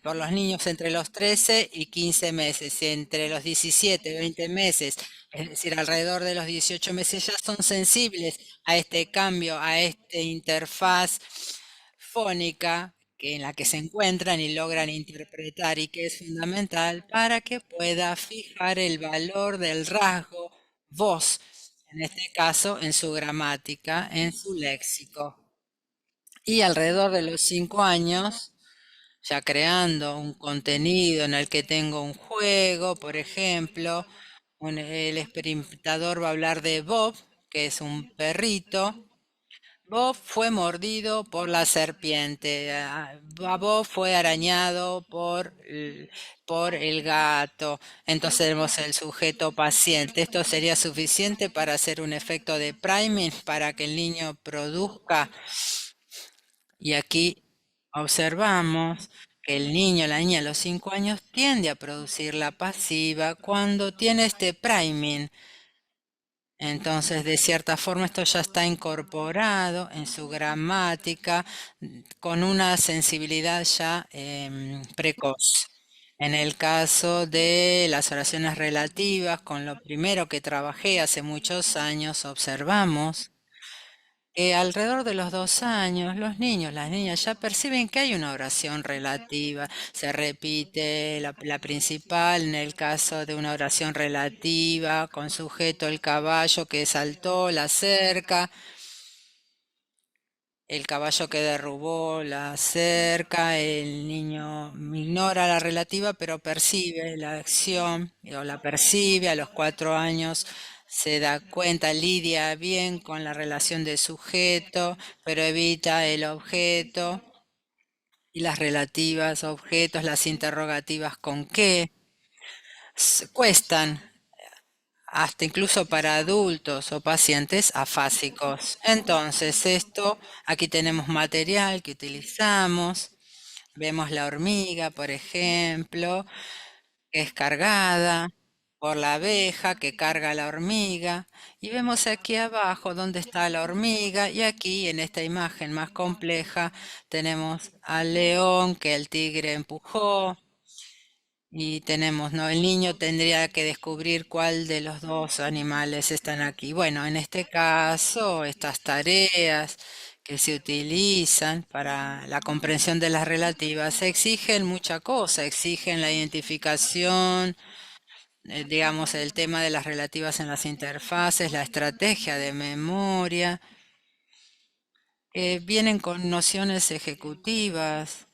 por los niños entre los 13 y 15 meses, entre los 17 y 20 meses, es decir, alrededor de los 18 meses ya son sensibles a este cambio, a esta interfaz fónica en la que se encuentran y logran interpretar y que es fundamental para que pueda fijar el valor del rasgo voz, en este caso en su gramática, en su léxico. Y alrededor de los 5 años, ya creando un contenido en el que tengo un juego, por ejemplo, el experimentador va a hablar de Bob, que es un perrito. Bob fue mordido por la serpiente. Bob fue arañado por el gato. Entonces tenemos el sujeto paciente. Esto sería suficiente para hacer un efecto de priming para que el niño produzca. Y aquí observamos que el niño, la niña a los 5 años tiende a producir la pasiva cuando tiene este priming. Entonces, de cierta forma, esto ya está incorporado en su gramática con una sensibilidad ya precoz. En el caso de las oraciones relativas, con lo primero que trabajé hace muchos años, observamos que alrededor de los 2 años, los niños, las niñas ya perciben que hay una oración relativa. Se repite la principal en el caso de una oración relativa, con sujeto el caballo que saltó la cerca, el caballo que derrubó la cerca, el niño ignora la relativa, pero percibe la acción, o la percibe a los 4 años, se da cuenta, lidia bien con la relación de sujeto, pero evita el objeto y las relativas a objetos, las interrogativas con qué, cuestan hasta incluso para adultos o pacientes afásicos. Entonces, aquí tenemos material que utilizamos. Vemos la hormiga, por ejemplo, que es cargada por la abeja que carga la hormiga. Y vemos aquí abajo dónde está la hormiga. Y aquí en esta imagen más compleja tenemos al león que el tigre empujó. Y tenemos, ¿no? El niño tendría que descubrir cuál de los dos animales están aquí. Bueno, en este caso, estas tareas que se utilizan para la comprensión de las relativas exigen mucha cosa, exigen la identificación, digamos, el tema de las relativas en las interfaces, la estrategia de memoria, vienen con nociones ejecutivas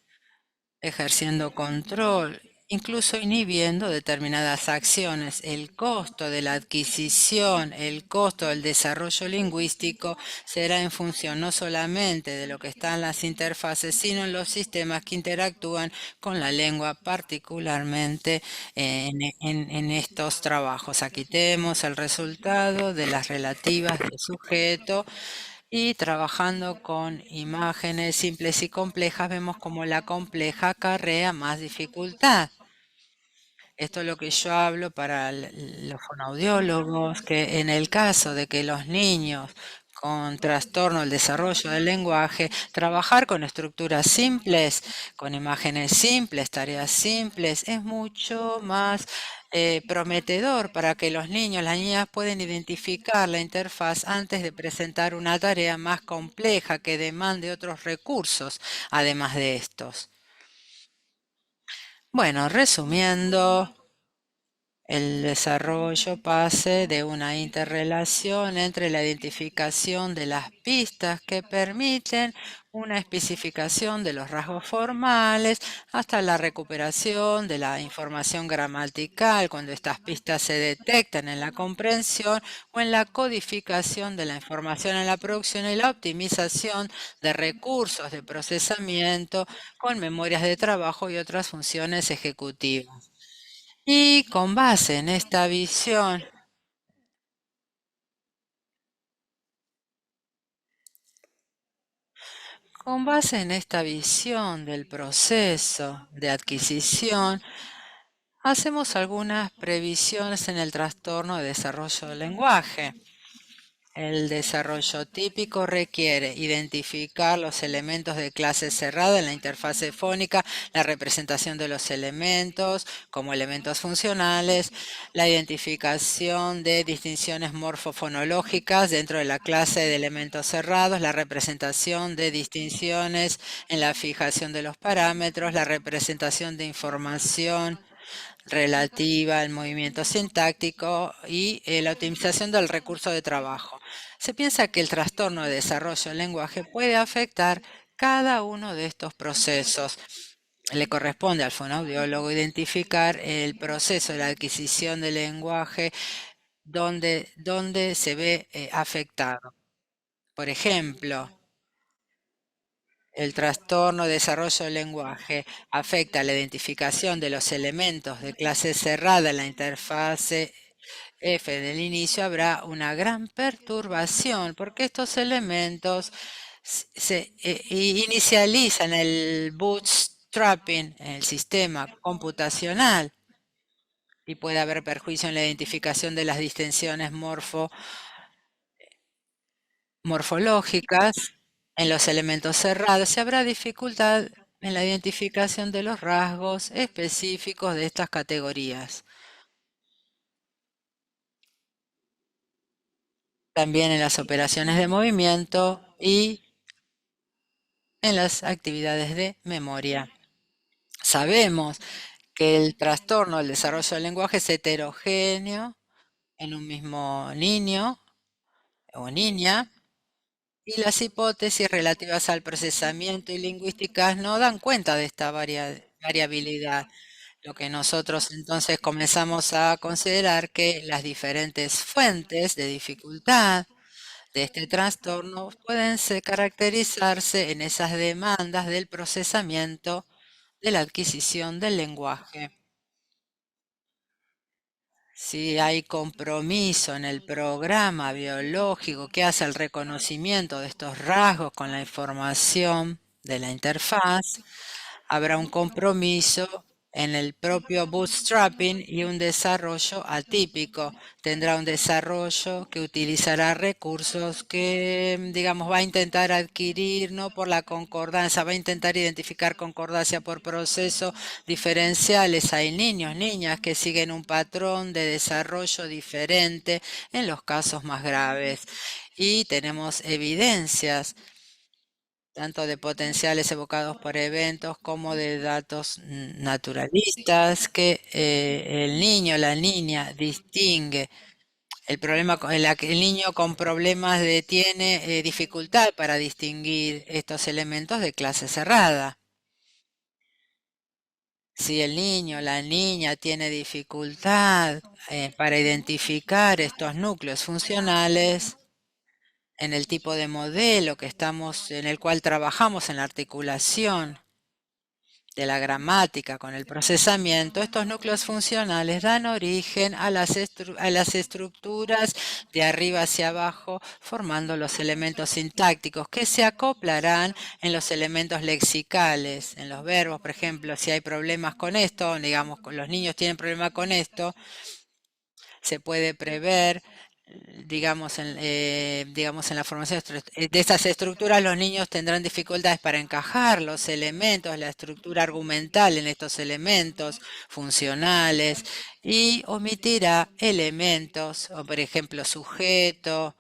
ejerciendo control, incluso inhibiendo determinadas acciones. El costo de la adquisición, el costo del desarrollo lingüístico será en función no solamente de lo que está en las interfaces, sino en los sistemas que interactúan con la lengua, particularmente en estos trabajos. Aquí tenemos el resultado de las relativas de sujeto y trabajando con imágenes simples y complejas, vemos como la compleja acarrea más dificultad. Esto es lo que yo hablo para los fonoaudiólogos, que en el caso de que los niños con trastorno del desarrollo del lenguaje, trabajar con estructuras simples, con imágenes simples, tareas simples, es mucho más prometedor para que los niños, las niñas puedan identificar la interfaz antes de presentar una tarea más compleja que demande otros recursos, además de estos. Bueno, resumiendo, el desarrollo pase de una interrelación entre la identificación de las pistas que permiten una especificación de los rasgos formales hasta la recuperación de la información gramatical cuando estas pistas se detectan en la comprensión o en la codificación de la información en la producción y la optimización de recursos de procesamiento con memorias de trabajo y otras funciones ejecutivas. Y con base en esta visión, del proceso de adquisición, hacemos algunas previsiones en el trastorno de desarrollo del lenguaje. El desarrollo típico requiere identificar los elementos de clase cerrada en la interfase fónica, la representación de los elementos como elementos funcionales, la identificación de distinciones morfofonológicas dentro de la clase de elementos cerrados, la representación de distinciones en la fijación de los parámetros, la representación de información relativa al movimiento sintáctico y la optimización del recurso de trabajo. Se piensa que el trastorno de desarrollo del lenguaje puede afectar cada uno de estos procesos. Le corresponde al fonoaudiólogo identificar el proceso de la adquisición del lenguaje donde se ve afectado. Por ejemplo, el trastorno de desarrollo del lenguaje afecta la identificación de los elementos de clase cerrada en la interfase F del inicio. Habrá una gran perturbación porque estos elementos se inicializan el bootstrapping en el sistema computacional y puede haber perjuicio en la identificación de las distinciones morfológicas en los elementos cerrados y habrá dificultad en la identificación de los rasgos específicos de estas categorías. También en las operaciones de movimiento y en las actividades de memoria. Sabemos que el trastorno del desarrollo del lenguaje es heterogéneo en un mismo niño o niña, y las hipótesis relativas al procesamiento y lingüísticas no dan cuenta de esta variabilidad. Lo que nosotros entonces comenzamos a considerar que las diferentes fuentes de dificultad de este trastorno pueden caracterizarse en esas demandas del procesamiento de la adquisición del lenguaje. Si hay compromiso en el programa biológico que hace el reconocimiento de estos rasgos con la información de la interfaz, habrá un compromiso en el propio bootstrapping y un desarrollo atípico. Tendrá un desarrollo que utilizará recursos que, digamos, va a intentar adquirir, no por la concordancia, va a intentar identificar concordancia por procesos diferenciales. Hay niños, niñas que siguen un patrón de desarrollo diferente en los casos más graves. Y tenemos evidencias tanto de potenciales evocados por eventos como de datos naturalistas, que el niño, la niña distingue el problema, el niño con problemas tiene dificultad para distinguir estos elementos de clase cerrada. Si el niño, la niña tiene dificultad para identificar estos núcleos funcionales, en el tipo de modelo en el cual trabajamos en la articulación de la gramática con el procesamiento, estos núcleos funcionales dan origen a las estructuras de arriba hacia abajo, formando los elementos sintácticos que se acoplarán en los elementos lexicales, en los verbos. Por ejemplo, si hay problemas con esto, digamos, los niños tienen problemas con esto, se puede prever, digamos, en la formación de estas estructuras, los niños tendrán dificultades para encajar los elementos, la estructura argumental en estos elementos funcionales, y omitirá elementos, o por ejemplo, sujeto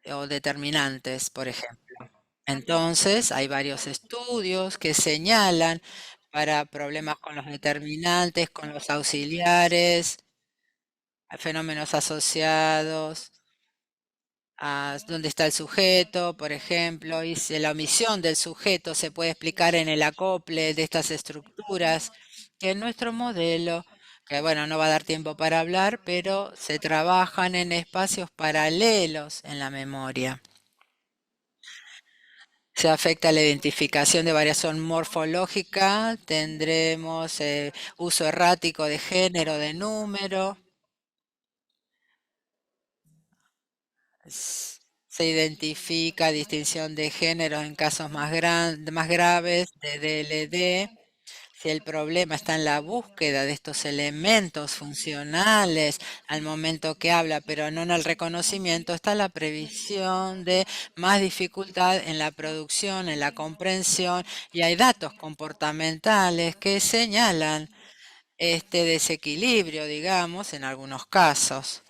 o determinantes, por ejemplo. Entonces, hay varios estudios que señalan para problemas con los determinantes, con los auxiliares, fenómenos asociados a dónde está el sujeto, por ejemplo, y si la omisión del sujeto se puede explicar en el acople de estas estructuras, que en nuestro modelo, que bueno, no va a dar tiempo para hablar, pero se trabajan en espacios paralelos en la memoria. Se afecta la identificación de variación morfológica, tendremos uso errático de género, de número. Se identifica distinción de género en casos más graves de DLD. Si el problema está en la búsqueda de estos elementos funcionales al momento que habla, pero no en el reconocimiento, está la previsión de más dificultad en la producción, en la comprensión, y hay datos comportamentales que señalan este desequilibrio, digamos, en algunos casos.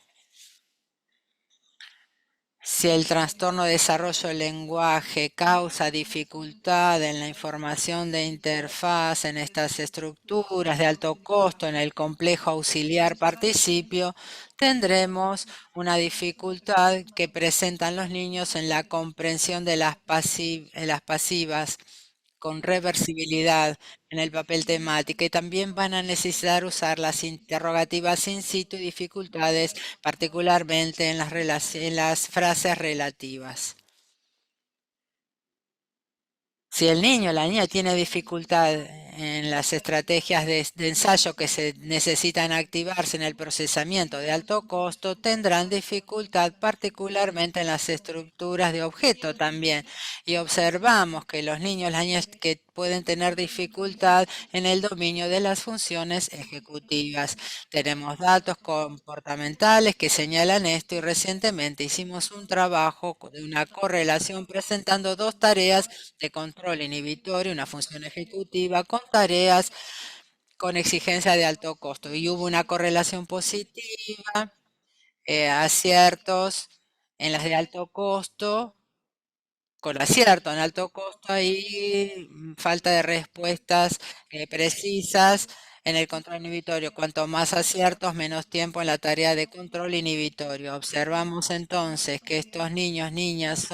Si el trastorno de desarrollo del lenguaje causa dificultad en la información de interfaz en estas estructuras de alto costo en el complejo auxiliar participio, tendremos una dificultad que presentan los niños en la comprensión de las pasivas con reversibilidad en el papel temática, y también van a necesitar usar las interrogativas in situ y dificultades particularmente en en las frases relativas. Si el niño o la niña tiene dificultad en las estrategias de ensayo que se necesitan activarse en el procesamiento de alto costo, tendrán dificultad particularmente en las estructuras de objeto también. Y observamos que los niños y las niñas que pueden tener dificultad en el dominio de las funciones ejecutivas. Tenemos datos comportamentales que señalan esto, y recientemente hicimos un trabajo de una correlación presentando dos tareas de control inhibitorio, una función ejecutiva, con tareas con exigencia de alto costo. Y hubo una correlación positiva, aciertos en las de alto costo, con acierto en alto costo y falta de respuestas precisas en el control inhibitorio. Cuanto más aciertos, menos tiempo en la tarea de control inhibitorio. Observamos entonces que estos niños, niñas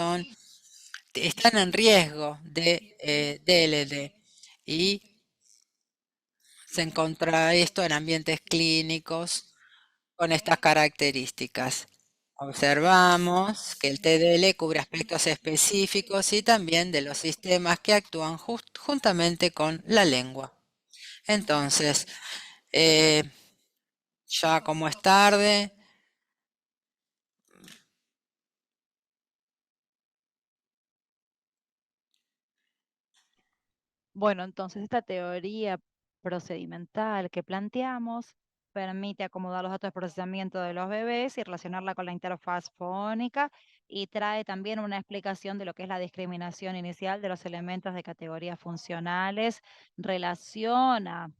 están en riesgo de DLD, y se encuentra esto en ambientes clínicos con estas características. Observamos que el TDL cubre aspectos específicos y también de los sistemas que actúan juntamente con la lengua. Entonces, eh, ya como es tarde, Bueno, entonces esta teoría procedimental que planteamos permite acomodar los datos de procesamiento de los bebés y relacionarla con la interfaz fónica, y trae también una explicación de lo que es la discriminación inicial de los elementos de categorías funcionales, relaciona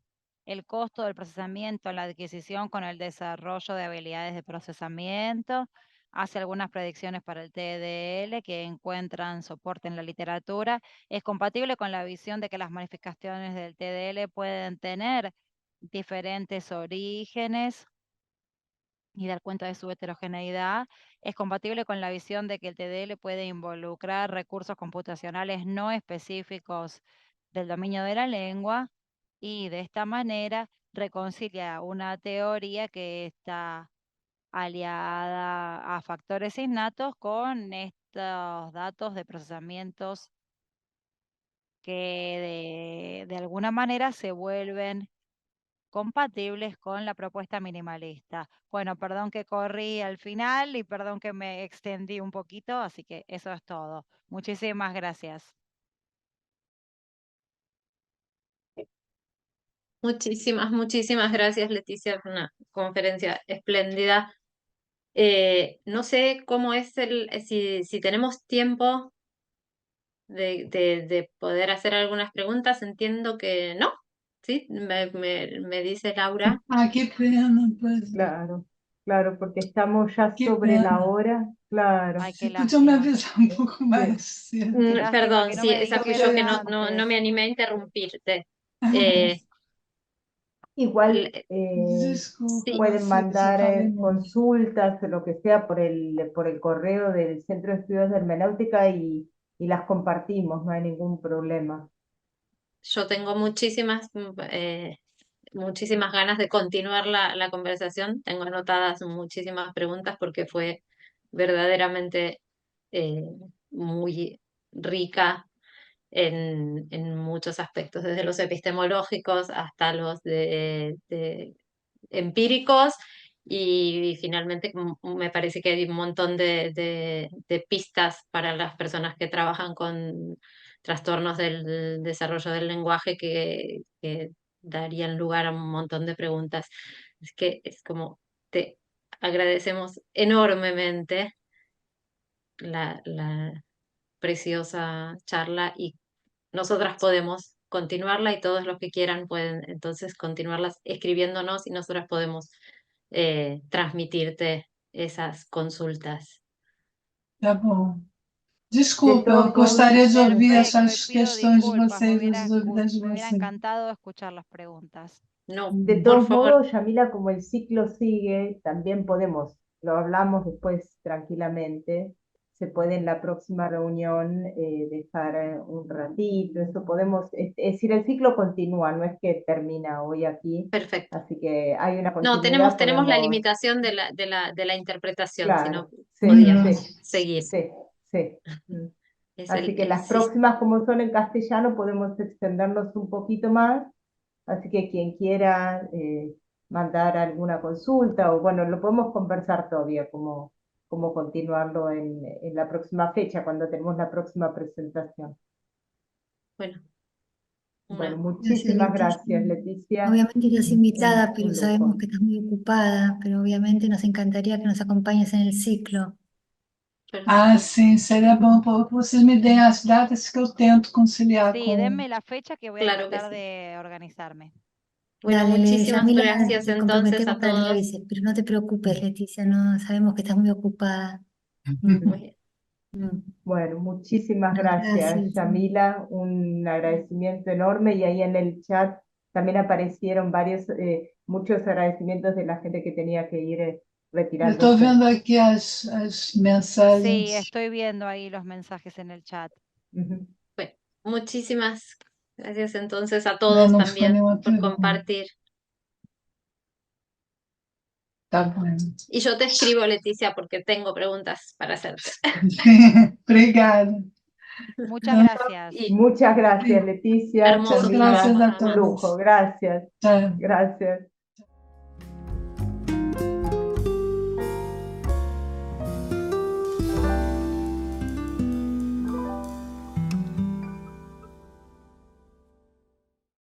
el costo del procesamiento en la adquisición con el desarrollo de habilidades de procesamiento, hace algunas predicciones para el TDL que encuentran soporte en la literatura. Es compatible con la visión de que las manifestaciones del TDL pueden tener diferentes orígenes y dar cuenta de su heterogeneidad. Es compatible con la visión de que el TDL puede involucrar recursos computacionales no específicos del dominio de la lengua, y de esta manera reconcilia una teoría que está aliada a factores innatos con estos datos de procesamientos que de alguna manera se vuelven compatibles con la propuesta minimalista. Bueno, perdón que corrí al final y perdón que me extendí un poquito, así que eso es todo. Muchísimas gracias. Muchísimas gracias, Leticia. Fue una conferencia espléndida. No sé cómo es si tenemos tiempo de poder hacer algunas preguntas. Entiendo que no. ¿Sí? Me dice Laura. Ah, qué pena, pues. Claro, claro, porque estamos ya Qué sobre la pena. hora, claro. Ay, Si qué tú ya me lástima. avisas un poco más. Sí. Qué lástima Perdón, que no sí, me esa fui yo dijeron que no antes. me animé a interrumpirte. Eh, Igual l- sí, Disculpa, pueden sí, sí, mandar sabemos. consultas o lo que sea por el correo del Centro de Estudios de Hermenéutica y las compartimos, no hay ningún problema. yo tengo muchísimas ganas de continuar la conversación. Tengo anotadas muchísimas preguntas porque fue verdaderamente eh, muy rica en muchos aspectos, desde los epistemológicos hasta los de empíricos, y finalmente me parece que hay un montón de pistas para las personas que trabajan con trastornos del desarrollo del lenguaje que darían lugar a un montón de preguntas. Es que es como te agradecemos enormemente la preciosa charla y nosotras podemos continuarla y todos los que quieran pueden entonces continuarlas escribiéndonos y nosotras podemos transmitirte esas consultas. Tá bom. De Desculpa, eu todos modos, gostaria de ouvir Perfecto, y as pido questões de disculpas, vocês, as dúvidas de me hubiera vocês. encantado escuchar las preguntas. No, de por todos favor, modos, Yamila, como el ciclo sigue, también podemos, lo hablamos después tranquilamente, se puede en la próxima reunión dejar un ratito, eso podemos, es decir, el ciclo continúa, no es que termina hoy aquí, perfecto. así que hay una No, continuidad, tenemos la podemos, limitación de la interpretación, si no claro, sí, podíamos sí, seguir. sí, sí. Mm. Es Así que el las próximas, como son en castellano, podemos extendernos un poquito más. Así que quien quiera mandar alguna consulta, o bueno, lo podemos conversar todavía, cómo continuarlo en la próxima fecha, cuando tenemos la próxima presentación. bueno, Bueno, una, muchísimas gracias, Leticia. Obviamente estás invitada, pero Un sabemos lujo. que estás muy ocupada, pero obviamente nos encantaría que nos acompañes en el ciclo. Ah, sim, seria bom que vocês me deem as datas que eu tento conciliar Sí, com. denme la fecha que voy a Claro que tratar sí. de organizarme. Bueno, Dale, muchísimas Yamila, gracias te entonces comprometemos a para que le todos. avises, pero no te preocupes, Leticia, no, sabemos que estás muy ocupada. Muy bien. Bueno, muchísimas Gracias. gracias, Yamila. Un agradecimiento enorme. Y ahí en el chat también aparecieron muchos agradecimientos de la gente que tenía que ir Eu retirándose. estou vendo aqui as Sí, mensagens. estoy viendo ahí los mensajes en el chat. Ujú. Bueno, muchísimas gracias entonces a Não, todos não ficou también nenhuma por pergunta. compartir. Tá bom. Y yo te escribo, Leticia, porque tengo preguntas para hacerte. Obrigada. Muchas gracias. Y Muchas gracias, Leticia, hermoso Gracias Yamila, a un todos. lujo. Gracias, Tchau. gracias.